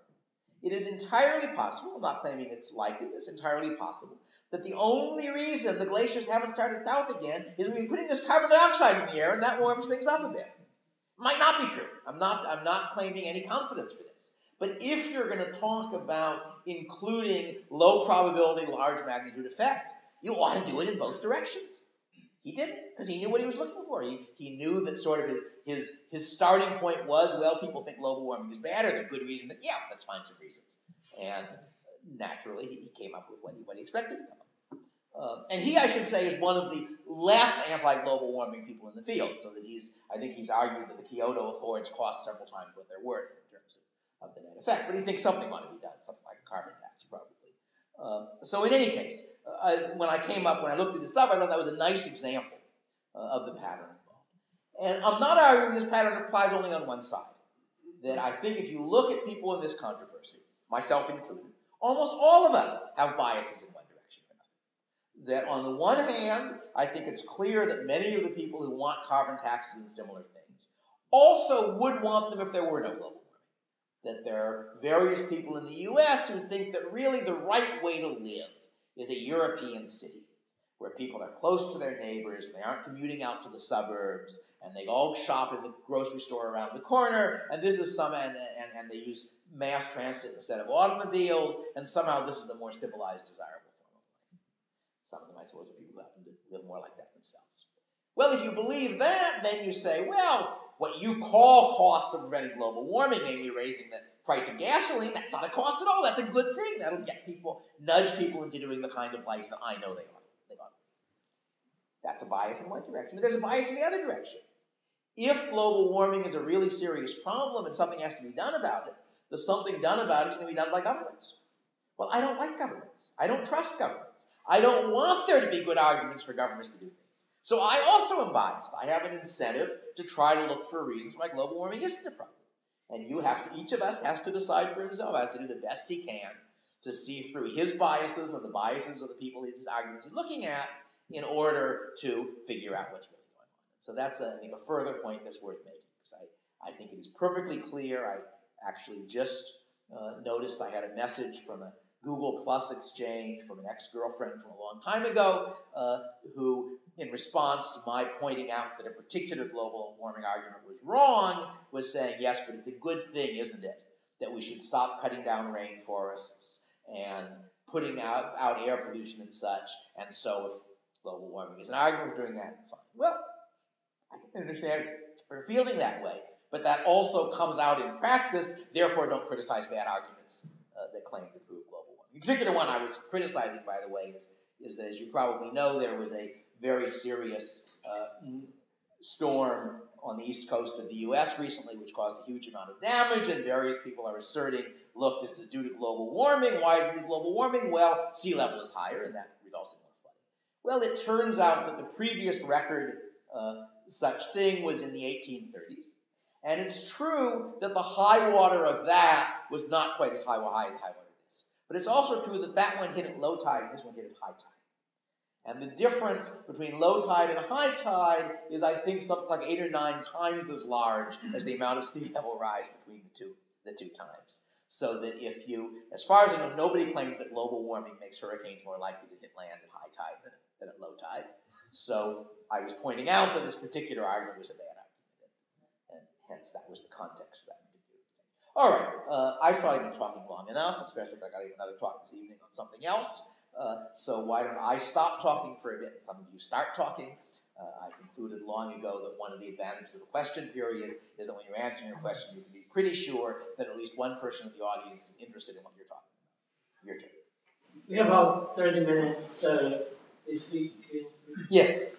It is entirely possible, I'm not claiming it's likely, but it's entirely possible, that the only reason the glaciers haven't started south again is we've been putting this carbon dioxide in the air and that warms things up a bit. Might not be true. I'm not claiming any confidence for this. But if you're going to talk about including low probability, large magnitude effects, you ought to do it in both directions. He didn't, because he knew what he was looking for. He knew that sort of his starting point was, well, people think global warming is bad, or there's good reason that, yeah, let's find some reasons. And naturally, he came up with what he expected to come up with. And he, I should say, is one of the less anti-global warming people in the field, so that I think he's argued that the Kyoto Accords cost several times what they're worth in terms of the net effect. But he thinks something ought to be done, something like a carbon tax, probably. So in any case, when I looked at this stuff, I thought that was a nice example of the pattern involved. And I'm not arguing this pattern applies only on one side. That I think if you look at people in this controversy, myself included, almost all of us have biases in one direction or another. That on the one hand, I think it's clear that many of the people who want carbon taxes and similar things also would want them if there were no global warming. That there are various people in the U.S. who think that really the right way to live is a European city, where people are close to their neighbors, they aren't commuting out to the suburbs, and they all shop in the grocery store around the corner, and this is and they use mass transit instead of automobiles, and somehow this is a more civilized, desirable form of life. Some of them, I suppose, are people who happen to live more like that themselves. Well, if you believe that, then you say, well, what you call costs of preventing global warming, namely raising the price of gasoline, that's not a cost at all. That's a good thing. That'll nudge people into doing the kind of life that I know they ought to. That's a bias in one direction. But there's a bias in the other direction. If global warming is a really serious problem and something has to be done about it, the something done about it is going to be done by governments. Well, I don't like governments. I don't trust governments. I don't want there to be good arguments for governments to do things. So I also am biased. I have an incentive to try to look for reasons why global warming isn't a problem. And each of us has to decide for himself, has to do the best he can to see through his biases and the biases of the people his arguments he's looking at in order to figure out what's really going on. So that's, I think, a further point that's worth making, because I think it is perfectly clear. I actually just noticed I had a message from a Google Plus exchange from an ex-girlfriend from a long time ago who, in response to my pointing out that a particular global warming argument was wrong, was saying, yes, but it's a good thing, isn't it, that we should stop cutting down rainforests and putting out air pollution and such, and so if global warming is an argument for doing that, fine. Well, I can understand her feeling that way, but that also comes out in practice, therefore don't criticize bad arguments that claim to prove global warming. The particular one I was criticizing, by the way, is that, as you probably know, there was a very serious storm on the east coast of the U.S. recently, which caused a huge amount of damage, and various people are asserting, look, this is due to global warming. Why is it due to global warming? Well, sea level is higher, and that results in more flooding. Well, it turns out that the previous record such thing was in the 1830s. And it's true that the high water of that was not quite as high water as this. But it's also true that that one hit at low tide and this one hit at high tide. And the difference between low tide and high tide is, I think, something like 8 or 9 times as large as the amount of sea level rise between the two times. So that if you, as far as I know, nobody claims that global warming makes hurricanes more likely to hit land at high tide than at low tide. So I was pointing out that this particular argument was a bad argument, and hence that was the context for that particular thing. All right, I've probably been talking long enough, especially if I got to give another talk this evening on something else. So why don't I stop talking for a bit and some of you start talking. I concluded long ago that one of the advantages of the question period is that when you're answering a question, you can be pretty sure that at least one person in the audience is interested in what you're talking about. Your turn. We have about 30 minutes, so this week. Yes.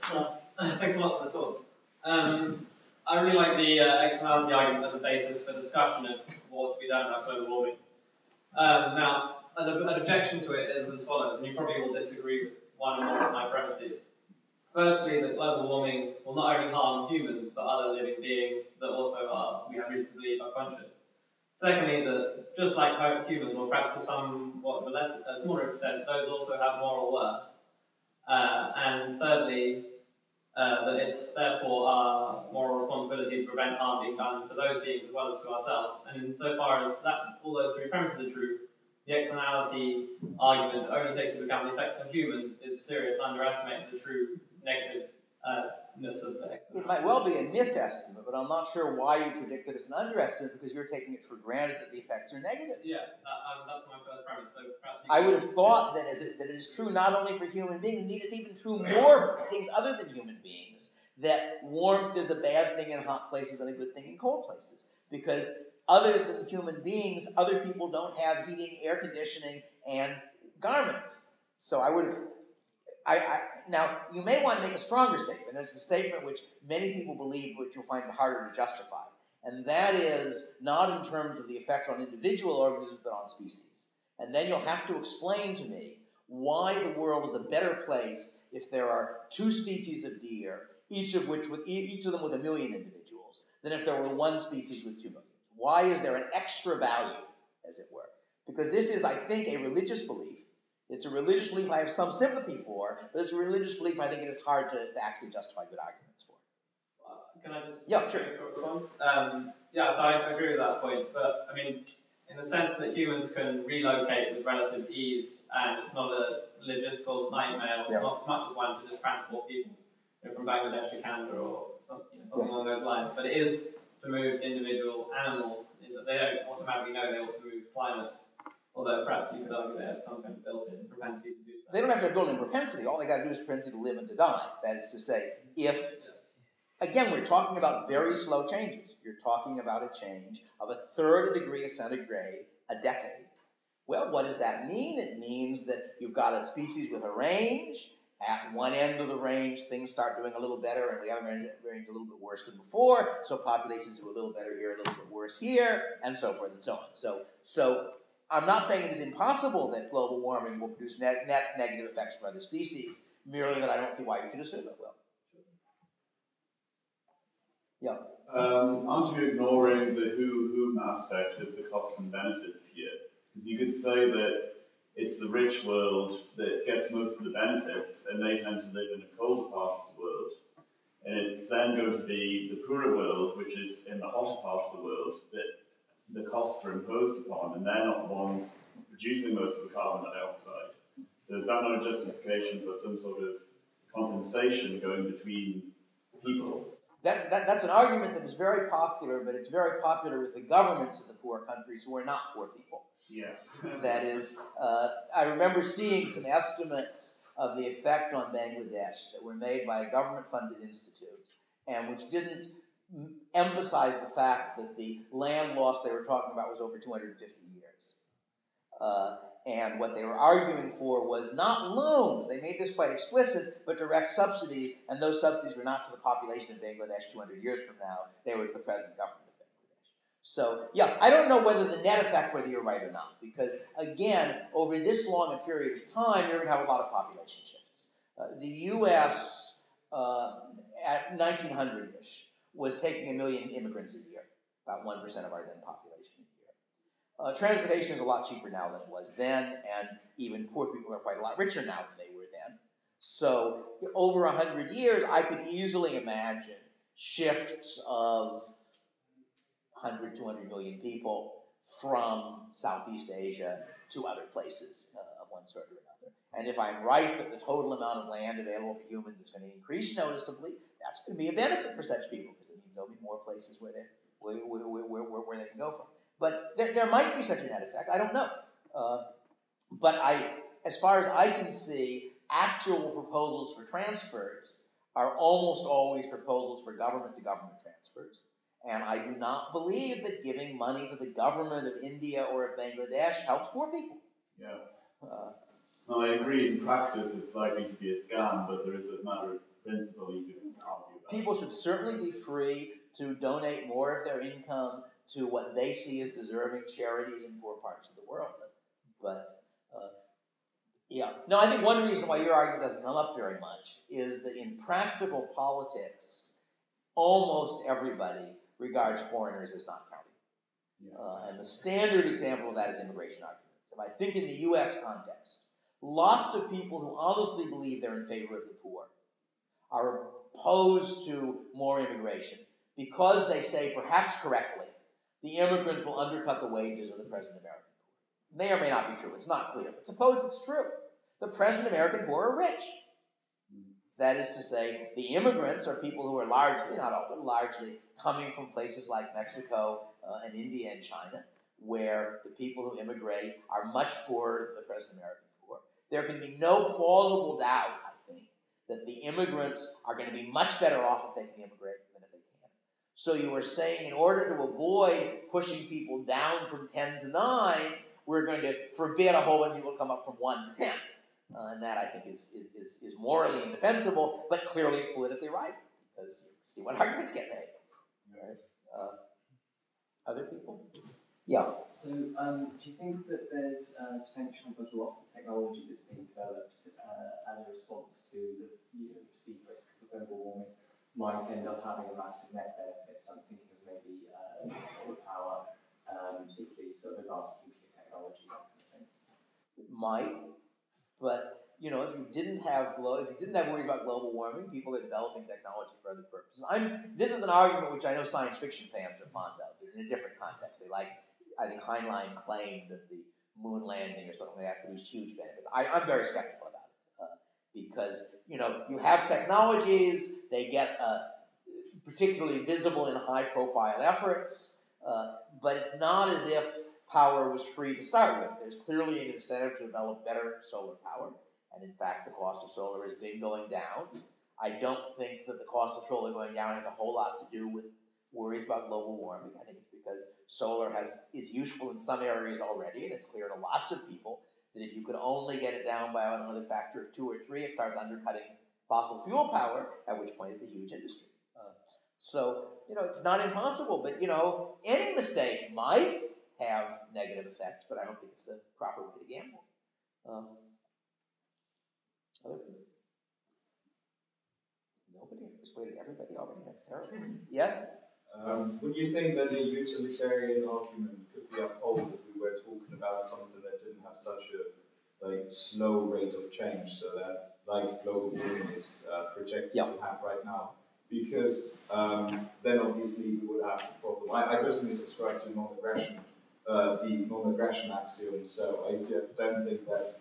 Thanks a lot for the talk. I really like the externality argument as a basis for discussion of what we learn about global warming. Now, an objection to it is as follows, and you probably will disagree with one or more of my premises. Firstly, that global warming will not only harm humans, but other living beings that also we have reason to believe, are conscious. Secondly, that just like humans, or perhaps to somewhat of a smaller extent, those also have moral worth. And thirdly, that it's therefore our moral responsibility to prevent harm being done to those beings as well as to ourselves. And insofar as all those three premises are true, the externality argument only takes into account the effects on humans is serious underestimating the true negativeness of the externality. It might well be a misestimate, but I'm not sure why you predict that it's an underestimate, because you're taking it for granted that the effects are negative. Yeah, that's my first premise. So perhaps I would have thought that it is true not only for human beings, indeed it's even true more for things other than human beings, that warmth is a bad thing in hot places and a good thing in cold places. Because other than human beings, other people don't have heating, air conditioning, and garments. So I would have... now, you may want to make a stronger statement. It's a statement which many people believe, which you'll find it harder to justify. And that is not in terms of the effect on individual organisms, but on species. And then you'll have to explain to me why the world is a better place if there are 2 species of deer, each of them with 1 million individuals, than if there were 1 species with 2 million. Why is there an extra value, as it were? Because this is, I think, a religious belief. It's a religious belief I have some sympathy for, but it's a religious belief I think it is hard to actually justify good arguments for. Can I just make a short response? Yeah, so I agree with that point, but I mean, in the sense that humans can relocate with relative ease, and it's not a logistical nightmare, or not much as one to just transport people from Bangladesh to Canada or something along those lines, but it is to move individual animals, in that they don't automatically know they ought to move climates. Although perhaps you could argue they have some kind of built-in propensity to do so. They don't have to have built-in propensity. All they got to do is propensity to live and to die. That is to say, if, again, we're talking about very slow changes. You're talking about a change of 1/3 a degree of centigrade a decade. Well, what does that mean? It means that you've got a species with a range. At one end of the range, things start doing a little better, and the other end of the range a little bit worse than before. So populations do a little better here, a little bit worse here, and so forth and so on. So I'm not saying it is impossible that global warming will produce net negative effects for other species, merely that I don't see why you should assume it will. Yeah. Aren't you ignoring the who aspect of the costs and benefits here? Because you could say that it's the rich world that gets most of the benefits, and they tend to live in a colder part of the world. And it's then going to be the poorer world, which is in the hotter part of the world, that the costs are imposed upon, and they're not the ones producing most of the carbon dioxide. So is that not a justification for some sort of compensation going between people? That's an argument that is very popular, but it's very popular with the governments of the poor countries who are not poor people. Yeah. That is, I remember seeing some estimates of the effect on Bangladesh that were made by a government-funded institute, and which didn't emphasize the fact that the land loss they were talking about was over 250 years. And what they were arguing for was not loans, they made this quite explicit, but direct subsidies, and those subsidies were not to the population of Bangladesh 200 years from now, they were to the present government of Bangladesh. So, yeah, I don't know whether the net effect, whether you're right or not, because, again, over this long a period of time, you're going to have a lot of population shifts. The U.S. at 1900-ish, was taking 1 million immigrants a year, about 1% of our then population a year. Transportation is a lot cheaper now than it was then, and even poor people are quite a lot richer now than they were then. So over 100 years, I could easily imagine shifts of 100, 200 million people from Southeast Asia to other places of one sort or another. And if I'm right that the total amount of land available for humans is going to increase noticeably, that's going to be a benefit for such people, because it means there'll be more places where they can go from. But there might be such a net effect. I don't know. But as far as I can see, actual proposals for transfers are almost always proposals for government-to-government transfers. And I do not believe that giving money to the government of India or of Bangladesh helps poor people. Yeah. No, I agree. In practice, it's likely to be a scam, but there is a matter of principle you can argue about. People should certainly be free to donate more of their income to what they see as deserving charities in poor parts of the world. But, yeah. No, I think one reason why your argument doesn't come up very much is that in practical politics, almost everybody regards foreigners as not counting. Yeah. And the standard example of that is immigration arguments. If I think in the U.S. context, lots of people who honestly believe they're in favor of the poor are opposed to more immigration because they say, perhaps correctly, the immigrants will undercut the wages of the present American poor. May or may not be true. It's not clear. But suppose it's true. The present American poor are rich. That is to say, the immigrants are people who are largely, not all, but largely coming from places like Mexico and India and China, where the people who immigrate are much poorer than the present American poor. There can be no plausible doubt, I think, that the immigrants are going to be much better off if they can immigrate than if they can't. So you are saying in order to avoid pushing people down from 10 to 9, we're going to forbid a whole bunch of people to come up from 1 to 10. And that, I think, is morally indefensible, but clearly politically right, because you see what arguments get made. Right? Other people? Yeah. So, do you think that there's potential that a lot of the technology that's being developed as a response to the perceived risk of global warming might end up having a massive net benefit? So I'm thinking of maybe solar power, particularly sort of advanced nuclear technology, that kind of thing. It might. But if you didn't have worries about global warming, people are developing technology for other purposes. This is an argument which I know science fiction fans are fond of in a different context. They like, I think Heinlein claimed that the moon landing or something like that produced huge benefits. I'm very skeptical about it because you have technologies, they get particularly visible in high-profile efforts, but it's not as if power was free to start with. There's clearly an incentive to develop better solar power, and in fact the cost of solar has been going down. I don't think that the cost of solar going down has a whole lot to do with worries about global warming. I think it's because solar is useful in some areas already, and it's clear to lots of people that if you could only get it down by another factor of 2 or 3, it starts undercutting fossil fuel power, at which point it's a huge industry. So it's not impossible, but any mistake might have negative effects, but I don't think it's the proper way to gamble. Nobody persuaded everybody already. That's terrible. Yes? Would you think that the utilitarian argument could be upheld if we were talking about something that didn't have such a slow rate of change, so that global warming is projected to have right now? Because then obviously we would have the problem. I personally subscribe to non-aggression. The non-aggression axiom, so I don't think that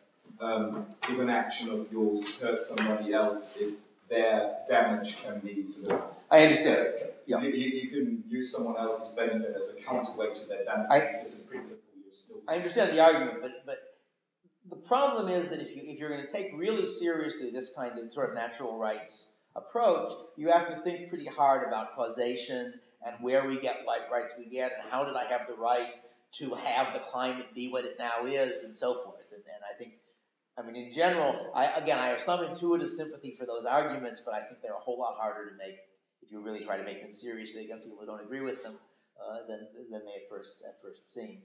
if an action of yours hurts somebody else, their damage can be sort of... I understand. Yeah. You can use someone else's benefit as a counterweight to their damage, because in principle you're still... I understand the argument, but the problem is that if you're going to take really seriously this kind of sort of natural rights approach, you have to think pretty hard about causation and where we get what rights we get, and how did I have the right to have the climate be what it now is, and so forth. And I think, in general, I have some intuitive sympathy for those arguments, but I think they're a whole lot harder to make if you really try to make them seriously against people who don't agree with them than they at first seem.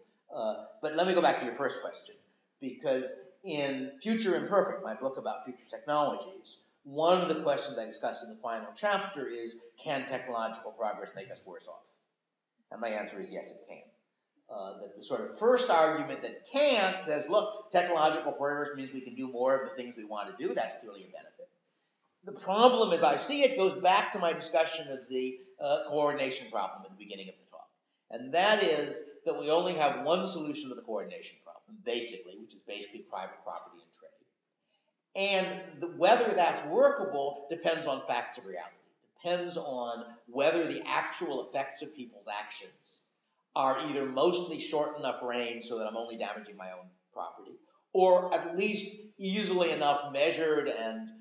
But let me go back to your first question, because in Future Imperfect, my book about future technologies, one of the questions I discussed in the final chapter is, can technological progress make us worse off? And my answer is yes, it can. That the sort of first argument that can't says, look, technological progress means we can do more of the things we want to do. That's clearly a benefit. The problem, as I see it, goes back to my discussion of the coordination problem at the beginning of the talk. And that is that we only have one solution to the coordination problem, basically, which is basically private property and trade. And whether that's workable depends on facts of reality. Depends on whether the actual effects of people's actions are either mostly short enough range so that I'm only damaging my own property, or at least easily enough measured and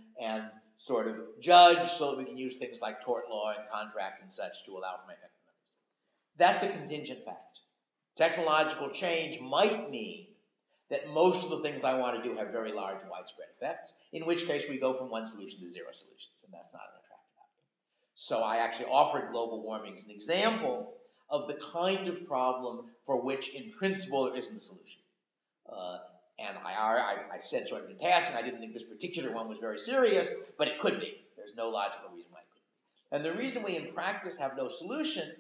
sort of judged so that we can use things like tort law and contract and such to allow for my effect on others. That's a contingent fact. Technological change might mean that most of the things I want to do have very large, widespread effects, in which case we go from one solution to zero solutions, and that's not an attractive outcome. So I actually offered global warming as an example of the kind of problem for which, in principle, there isn't a solution. And I said sort of in passing, I didn't think this particular one was very serious, but it could be. There's no logical reason why it couldn't be. And the reason we in practice have no solution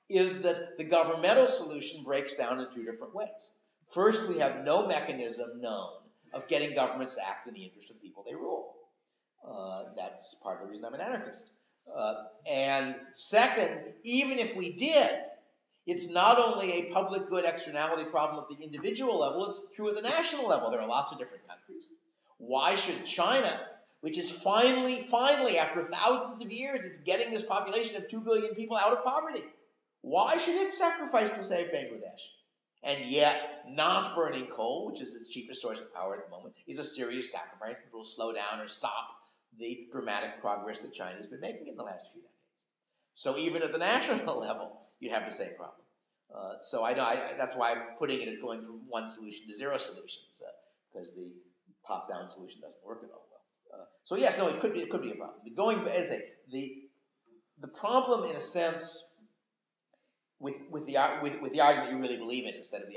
is that the governmental solution breaks down in two different ways. First, we have no mechanism known of getting governments to act in the interest of the people they rule. That's part of the reason I'm an anarchist. And second, even if we did, it's not only a public good externality problem at the individual level, it's true at the national level. There are lots of different countries. Why should China, which is finally, after thousands of years, it's getting this population of 2 billion people out of poverty, why should it sacrifice to save Bangladesh? And yet, not burning coal, which is its cheapest source of power at the moment, is a serious sacrifice that will slow down or stop the dramatic progress that China has been making in the last few decades. So even at the national level, you have the same problem. So I know that's why I'm putting it as going from one solution to zero solutions, because the top-down solution doesn't work at all well. So yes, no, it could be a problem. The problem, in a sense, with the argument you really believe in instead of the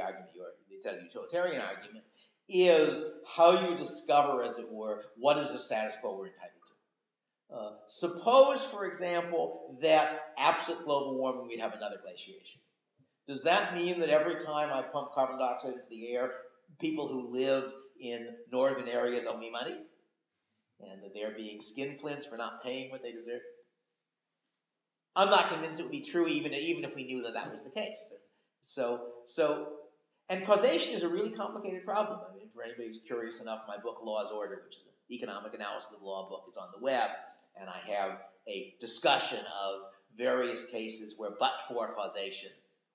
utilitarian argument, is how you discover, as it were, what is the status quo we're entitled to. Suppose, for example, that absent global warming, we'd have another glaciation. Does that mean that every time I pump carbon dioxide into the air, people who live in northern areas owe me money? And that they're being skinflints for not paying what they deserve? I'm not convinced it would be true even if we knew that was the case. And causation is a really complicated problem. I mean, for anybody who's curious enough, my book, Law's Order, which is an economic analysis of law book, is on the web, and I have a discussion of various cases where but-for causation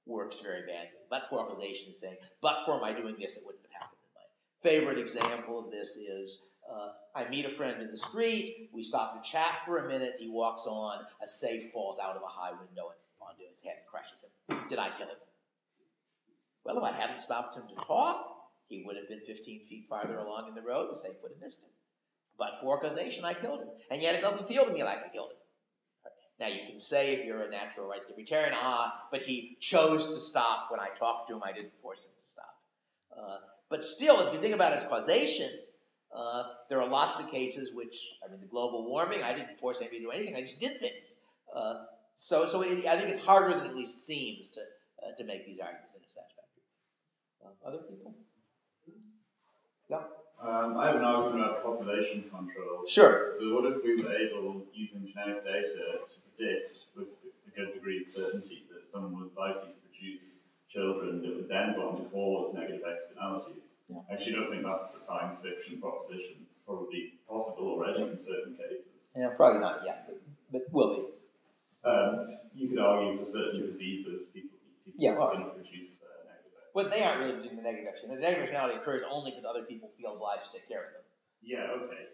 works very badly. But-for causation is saying, but for my doing this, it wouldn't have happened. My favorite example of this is, I meet a friend in the street, we stop to chat for a minute, he walks on, a safe falls out of a high window and onto his head and crushes him. Did I kill him? Well, if I hadn't stopped him to talk, he would have been 15 feet farther along in the road, the safe would have missed him. But for causation, I killed him. And yet it doesn't feel to me like I killed him. Now, you can say, if you're a natural rights libertarian, but he chose to stop when I talked to him, I didn't force him to stop. But still, if you think about it as causation, there are lots of cases the global warming, I didn't force anybody to do anything, I just did things. So I think it's harder than it at least seems to make these arguments in a satisfactory way. Other people? Yeah? I have an argument about population control. Sure. So what if we were able, using genetic data, to predict with a good degree of certainty that someone was likely to produce children that would then go on to cause negative externalities? Yeah. I actually don't think that's a science fiction proposition. It's probably possible already in certain cases. Yeah, probably not yet, but will be. You could argue for certain diseases, people are going to produce negative externalities. But they aren't really doing the negative externality. The negative externality occurs only because other people feel obliged to take care of them. Yeah, okay.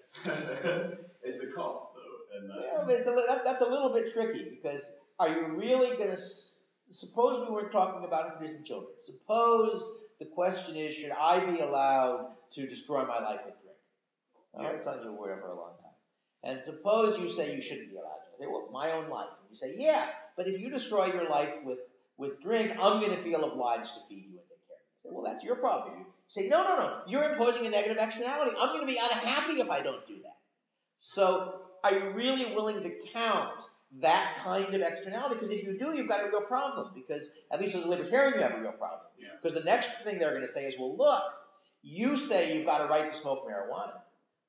It's a cost, though. And, but that's a little bit tricky, because are you really going to... Suppose we weren't talking about producing children. Suppose the question is, should I be allowed to destroy my life with drink? All right, something you've worried for a long time. And suppose you say you shouldn't be allowed to. I say, well, it's my own life. And you say, yeah, but if you destroy your life with drink, I'm going to feel obliged to feed you and take care of you. I say, well, that's your problem. You say, no, you're imposing a negative externality. I'm going to be unhappy if I don't do that. So are you really willing to count that kind of externality? Because if you do, you've got a real problem. Because at least as a libertarian, you have a real problem. Because the next thing they're going to say is, well, look, you say you've got a right to smoke marijuana.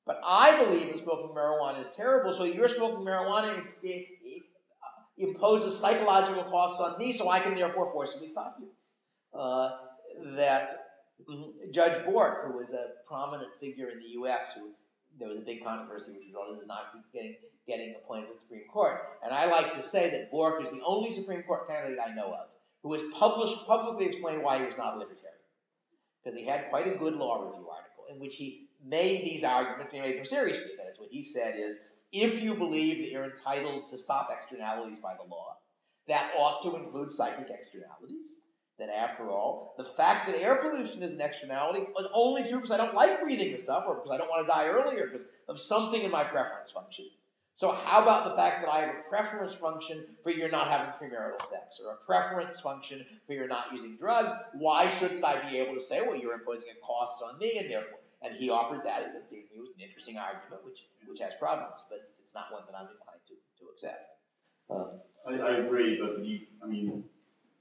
But I believe that smoking marijuana is terrible, so your smoking marijuana imposes psychological costs on me, so I can therefore forcibly stop you. Judge Bork, who was a prominent figure in the U.S., who there was a big controversy which resulted in not getting appointed to the Supreme Court. And I like to say that Bork is the only Supreme Court candidate I know of who has publicly explained why he was not a libertarian. Because he had quite a good law review article in which he made these arguments, and he made them seriously. That is, what he said is, if you believe that you're entitled to stop externalities by the law, that ought to include psychic externalities. That after all, the fact that air pollution is an externality is only true because I don't like breathing the stuff, or because I don't want to die earlier because of something in my preference function. So how about the fact that I have a preference function for your not having premarital sex, or a preference function for your not using drugs? Why shouldn't I be able to say, well, you're imposing a cost on me, and therefore, and he offered that as it was an interesting argument, which has problems, but it's not one that I'm inclined to accept. I agree, but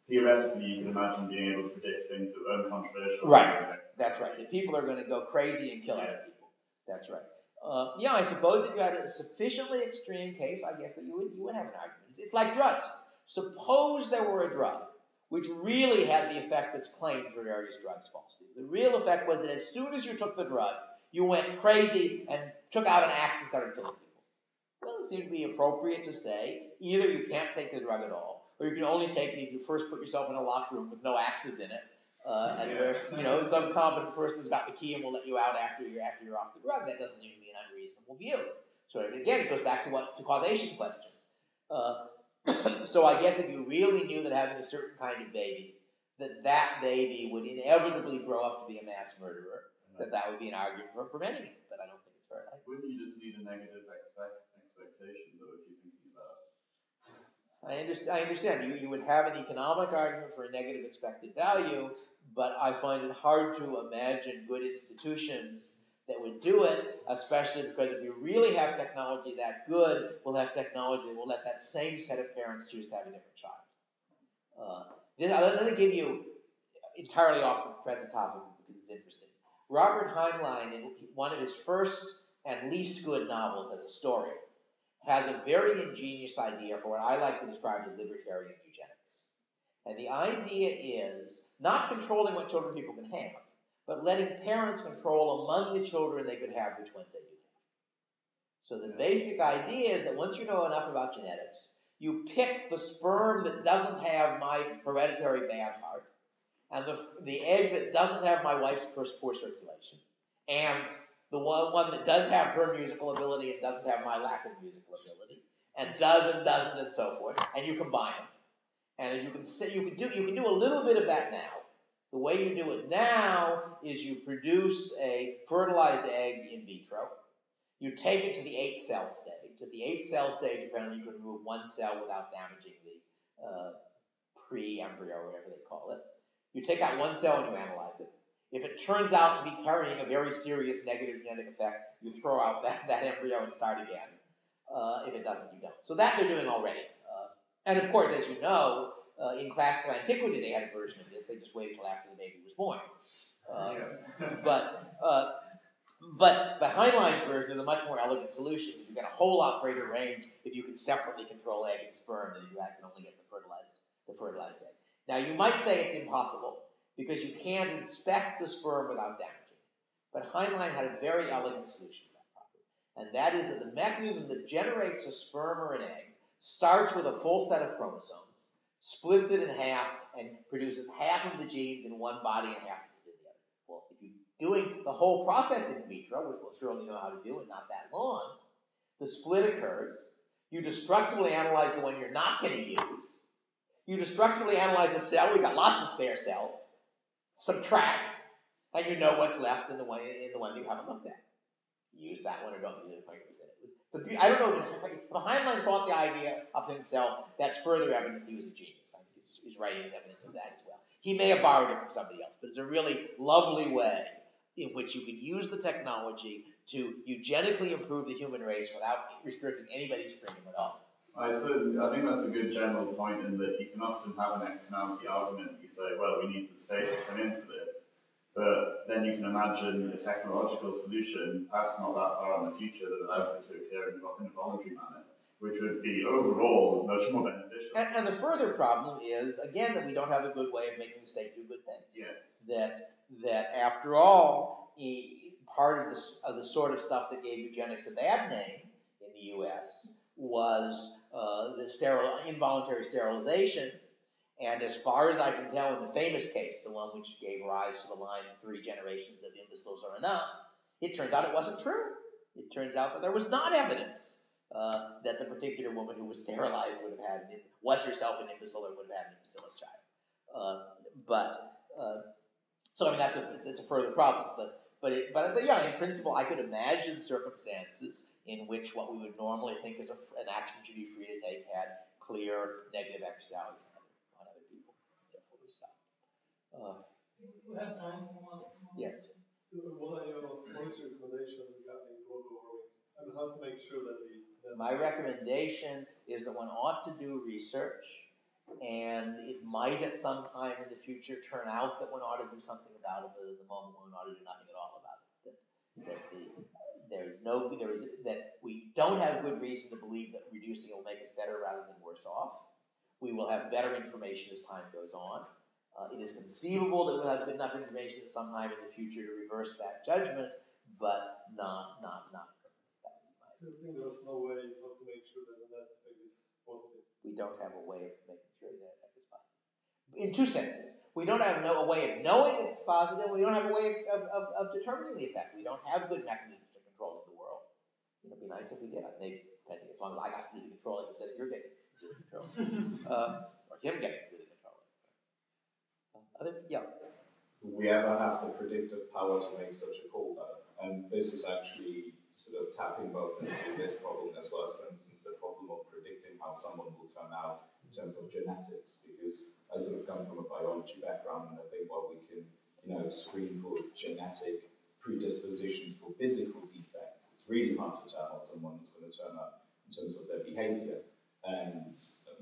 theoretically, you can imagine being able to predict things that are uncontroversial. Right. That's right. The people are going to go crazy and kill other people. That's right. I suppose if you had a sufficiently extreme case, I guess that you would have an argument. It's like drugs. Suppose there were a drug which really had the effect that's claimed for various drugs falsely. The real effect was that as soon as you took the drug, you went crazy and took out an axe and started killing people. Well, it seemed to be appropriate to say either you can't take the drug at all, or you can only take it if you first put yourself in a locked room with no axes in it, and where some competent person has got the key and will let you out after you're off the drug. That doesn't seem to be an unreasonable view. So again, it goes back to causation questions. So I guess if you really knew that having a certain kind of baby, that baby would inevitably grow up to be a mass murderer, that would be an argument for preventing it. But I don't think it's very likely. Wouldn't you just need a negative expectation, though, if you're thinking about it? I understand. You would have an economic argument for a negative expected value, but I find it hard to imagine good institutions that would do it, especially because if you really have technology that good, we'll have technology that will let that same set of parents choose to have a different child. Let me give you, entirely off the present topic because it's interesting. Robert Heinlein, in one of his first and least good novels as a story, has a very ingenious idea for what I like to describe as libertarian eugenics. And the idea is not controlling what children people can have, but letting parents control among the children they could have which ones they do have. So the basic idea is that once you know enough about genetics, you pick the sperm that doesn't have my hereditary bad heart, and the egg that doesn't have my wife's poor circulation, and the one that does have her musical ability and doesn't have my lack of musical ability, and does and doesn't and so forth, and you combine them. And you can do a little bit of that now. The way you do it now is you produce a fertilized egg in vitro. You take it to the 8-cell stage. At the 8-cell stage, apparently you can remove one cell without damaging the pre-embryo, or whatever they call it. You take out one cell and you analyze it. If it turns out to be carrying a very serious negative genetic effect, you throw out that embryo and start again. If it doesn't, you don't. So that they're doing already. And of course, as you know, in classical antiquity, they had a version of this. They just waited until after the baby was born. But Heinlein's version is a much more elegant solution because you get a whole lot greater range if you can separately control egg and sperm than if you can only get the fertilized egg. Now, you might say it's impossible because you can't inspect the sperm without damaging it. But Heinlein had a very elegant solution to that problem. And that is that the mechanism that generates a sperm or an egg starts with a full set of chromosomes, splits it in half, and produces half of the genes in one body and half in the other. Well, if you're doing the whole process in vitro, which we'll surely know how to do in not that long, the split occurs. You destructively analyze the one you're not going to use. You destructively analyze a cell. We've got lots of spare cells. Subtract, and you know what's left in the one you haven't looked at. Use that one or don't use it. I don't know if Heinlein thought the idea of himself. That's further evidence he was a genius. I think he's writing evidence of that as well. He may have borrowed it from somebody else, but it's a really lovely way in which you could use the technology to eugenically improve the human race without restricting anybody's freedom at all. I think that's a good general point in that you can often have an externality argument. You say, well, we need the state to come in for this. But then you can imagine a technological solution, perhaps not that far in the future, that allows it to occur in a voluntary manner, which would be overall much more beneficial. And the further problem is, again, that we don't have a good way of making the state do good things. Yeah. That after all, part of the sort of stuff that gave eugenics a bad name in the U.S. was the involuntary sterilization. And as far as I can tell, in the famous case, the one which gave rise to the line, 3 generations of imbeciles are enough, it turns out it wasn't true. It turns out that there was not evidence that the particular woman who was sterilized was herself an imbecile or would have had an imbecile child. So I mean, it's a further problem. But yeah, in principle, I could imagine circumstances in which what we would normally think is an action should be free to take had clear negative externalities on other people. Therefore, we stop. We have time for one. Yes. What are your policy recommendations regarding global warming and how to make sure that My recommendation is that one ought to do research, and it might at some time in the future turn out that one ought to do something about it, but at the moment one ought to do nothing at all about it. That we don't have good reason to believe that reducing it will make us better rather than worse off. We will have better information as time goes on. It is conceivable that we'll have good enough information at some time in the future to reverse that judgment, but not. I think there's no way how to make sure that that effect is positive. We don't have a way of making sure that effect is positive. In two senses. We don't have a way of knowing it's positive. We don't have a way of determining the effect. We don't have good mechanisms for controlling the world. It would be nice if we did. Depending, as long as I got to do the controlling instead of you're getting to do the controlling. Or him getting to do the controlling. We ever have the predictive power to make such a call, though? And this is actually sort of tapping both into this problem as well as, for instance, the problem of predicting how someone will turn out in terms of genetics. Because I sort of come from a biology background, and I think while we can, screen for genetic predispositions for physical defects, it's really hard to tell how someone is going to turn out in terms of their behavior. And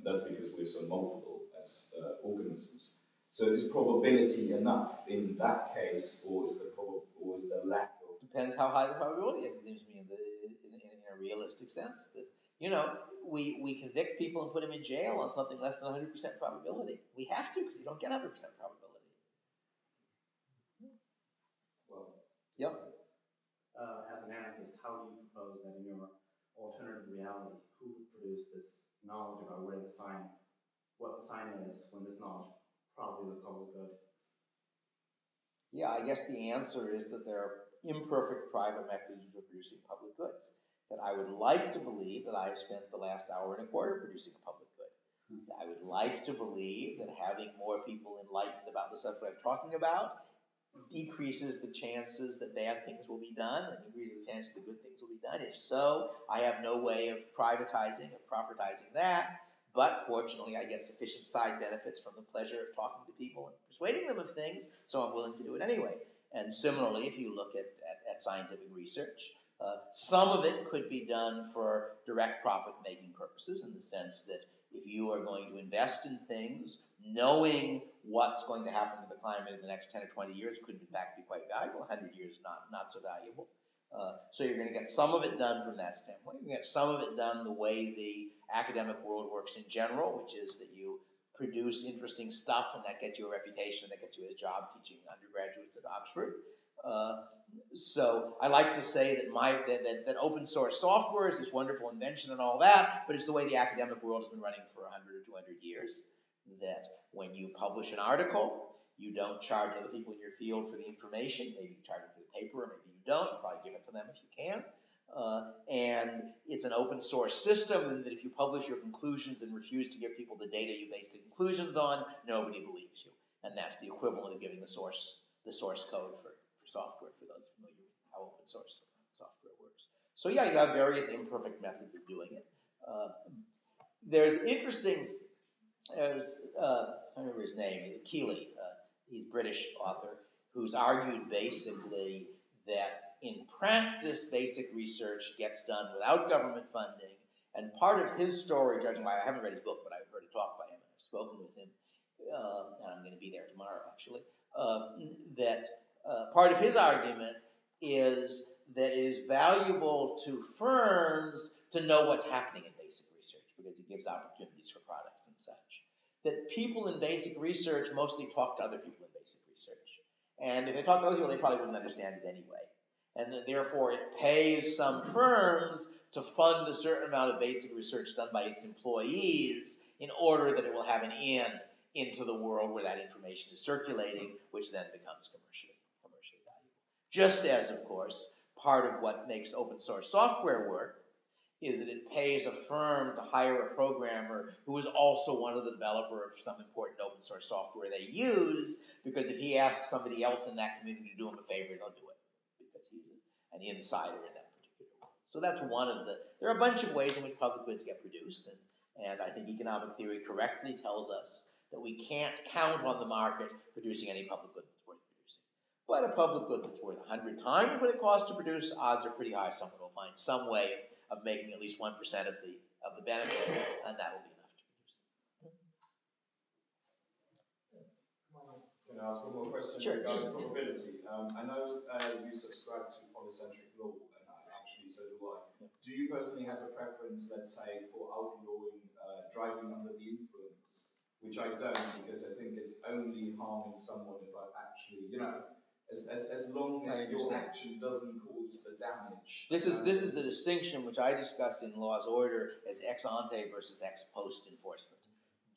that's because we're so multiple as organisms. So is probability enough in that case, or is the lack of... Depends how high the probability is, it seems to me, in a realistic sense. That we convict people and put them in jail on something less than 100% probability. We have to, because you don't get 100% probability. Well, yep. As an anarchist, how do you propose that in your alternative reality, who would produce this knowledge about what the sign is, when this knowledge probably is a public good? Yeah, I guess the answer is that there are imperfect private mechanisms for producing public goods. That I would like to believe that I've spent the last hour and a quarter producing a public good. I would like to believe that having more people enlightened about the subject I'm talking about decreases the chances that bad things will be done and increases the chances that good things will be done. If so, I have no way of propertizing that. But fortunately, I get sufficient side benefits from the pleasure of talking to people and persuading them of things, so I'm willing to do it anyway. And similarly, if you look at scientific research, some of it could be done for direct profit-making purposes, in the sense that if you are going to invest in things, knowing what's going to happen to the climate in the next 10 or 20 years could in fact be quite valuable. 100 years not so valuable. So you're going to get some of it done from that standpoint. You're going to get some of it done the way the academic world works in general, which is that you produce interesting stuff and that gets you a reputation, that gets you a job teaching undergraduates at Oxford. So I like to say that open source software is this wonderful invention and all that, but it's the way the academic world has been running for 100 or 200 years. That when you publish an article, you don't charge other people in your field for the information. Maybe you charge them for the paper, or maybe you don't. You probably give it to them if you can. And it's an open source system, and that if you publish your conclusions and refuse to give people the data you base the conclusions on, nobody believes you. And that's the equivalent of giving the source code for software, for those familiar with how open source software works. So yeah, you have various imperfect methods of doing it. There's interesting, I don't remember his name, Keeley, he's a British author, who's argued basically that in practice, basic research gets done without government funding. And part of his story, judging by, I haven't read his book, but I've heard a talk by him, and I've spoken with him, and I'm going to be there tomorrow, actually, part of his argument is that it is valuable to firms to know what's happening in basic research because it gives opportunities for products and such. That people in basic research mostly talk to other people in basic research. And if they talk to other people, they probably wouldn't understand it anyway. And then, therefore, it pays some firms to fund a certain amount of basic research done by its employees in order that it will have an end into the world where that information is circulating, which then becomes commercially valuable. Just as, of course, part of what makes open source software work is that it pays a firm to hire a programmer who is also one of the developer of some important open source software they use, because if he asks somebody else in that community to do him a favor, they'll do it, because he's an insider in that particular one. So that's one of the, there are a bunch of ways in which public goods get produced, and I think economic theory correctly tells us that we can't count on the market producing any public good that's worth producing. But a public good that's worth 100 times what it costs to produce, odds are pretty high someone will find some way of making at least 1% of the benefit, and that will be enough to produce it. Can I ask one more question Sure. regarding probability? I know you subscribe to polycentric law, and actually so do I. Yeah. Do you personally have a preference, let's say, for outlawing driving under the influence? Which I don't, because I think it's only harming someone if I actually, as long as your action doesn't cause the damage. This is the distinction which I discussed in Law's Order as ex ante versus ex post enforcement.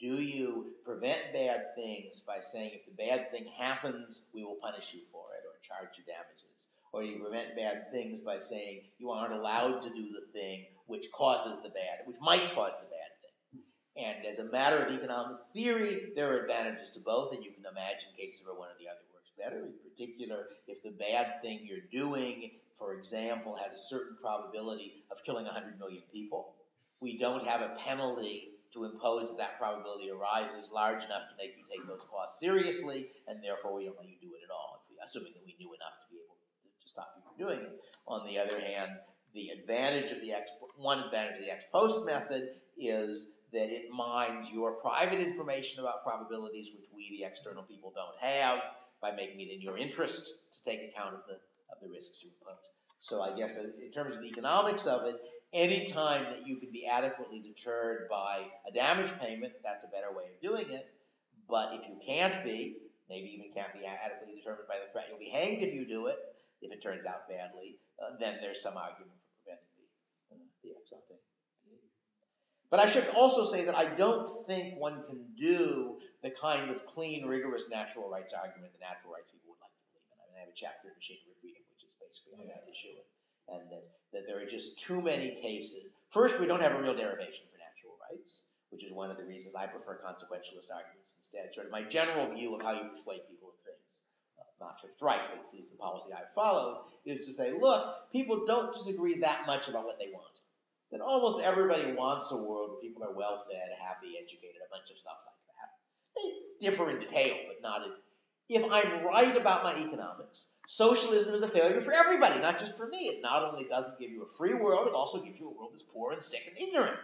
Do you prevent bad things by saying if the bad thing happens, we will punish you for it or charge you damages? Or do you prevent bad things by saying you aren't allowed to do the thing which causes the bad, which might cause the bad thing? And as a matter of economic theory, there are advantages to both, and you can imagine cases where one or the other works better. In particular, if the bad thing you're doing, for example, has a certain probability of killing 100 million people, we don't have a penalty to impose if that probability arises large enough to make you take those costs seriously, and therefore we don't let you do it at all, assuming that we knew enough to be able to stop you from doing it. On the other hand, the advantage of one advantage of the ex post method is that it mines your private information about probabilities, which we, the external people, don't have, by making it in your interest to take account of the risks you impose. So I guess in terms of the economics of it, any time that you can be adequately deterred by a damage payment, that's a better way of doing it. But if you can't be, maybe even can't be adequately determined by the threat, you'll be hanged if you do it, if it turns out badly, then there's some argument for preventing the ex ante. But I should also say that I don't think one can do the kind of clean, rigorous natural rights argument the natural rights people would like to believe in. I mean, I have a chapter in Machinery of Freedom, which is basically on that issue, and that there are just too many cases. First, we don't have a real derivation for natural rights, which is one of the reasons I prefer consequentialist arguments instead. Sort of my general view of how you persuade people of things, not sure it's right, but it's the policy I've followed, is to say, look, people don't disagree that much about what they want. That almost everybody wants a world where people are well-fed, happy, educated, a bunch of stuff like that. They differ in detail, but not in... If I'm right about my economics, socialism is a failure for everybody, not just for me. It not only doesn't give you a free world, it also gives you a world that's poor and sick and ignorant.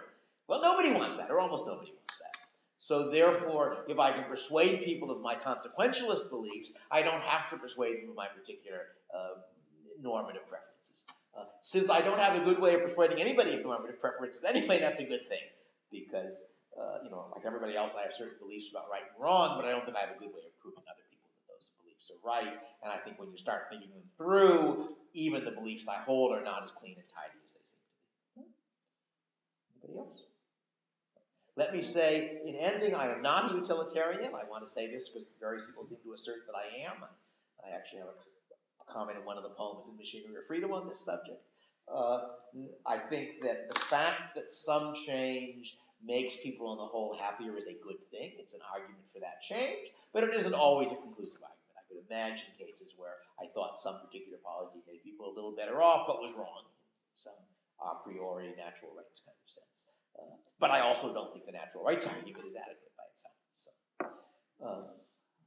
Well, nobody wants that, or almost nobody wants that. So therefore, if I can persuade people of my consequentialist beliefs, I don't have to persuade them of my particular normative preferences. Since I don't have a good way of persuading anybody of normative preferences anyway, that's a good thing. Because, like everybody else, I have certain beliefs about right and wrong, but I don't think I have a good way of proving other people that those beliefs are right. And I think when you start thinking them through, even the beliefs I hold are not as clean and tidy as they seem to be. Anybody else? Let me say, in ending, I am not a utilitarian. I want to say this because various people seem to assert that I am. I actually have a comment in one of the poems in Machinery of Freedom on this subject. I think that the fact that some change makes people on the whole happier is a good thing. It's an argument for that change, but it isn't always a conclusive argument. I could imagine cases where I thought some particular policy made people a little better off, but was wrong in some a priori natural rights kind of sense. But I also don't think the natural rights argument is adequate by itself. So,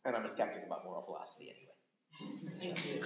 and I'm a skeptic about moral philosophy anyway. Thank you.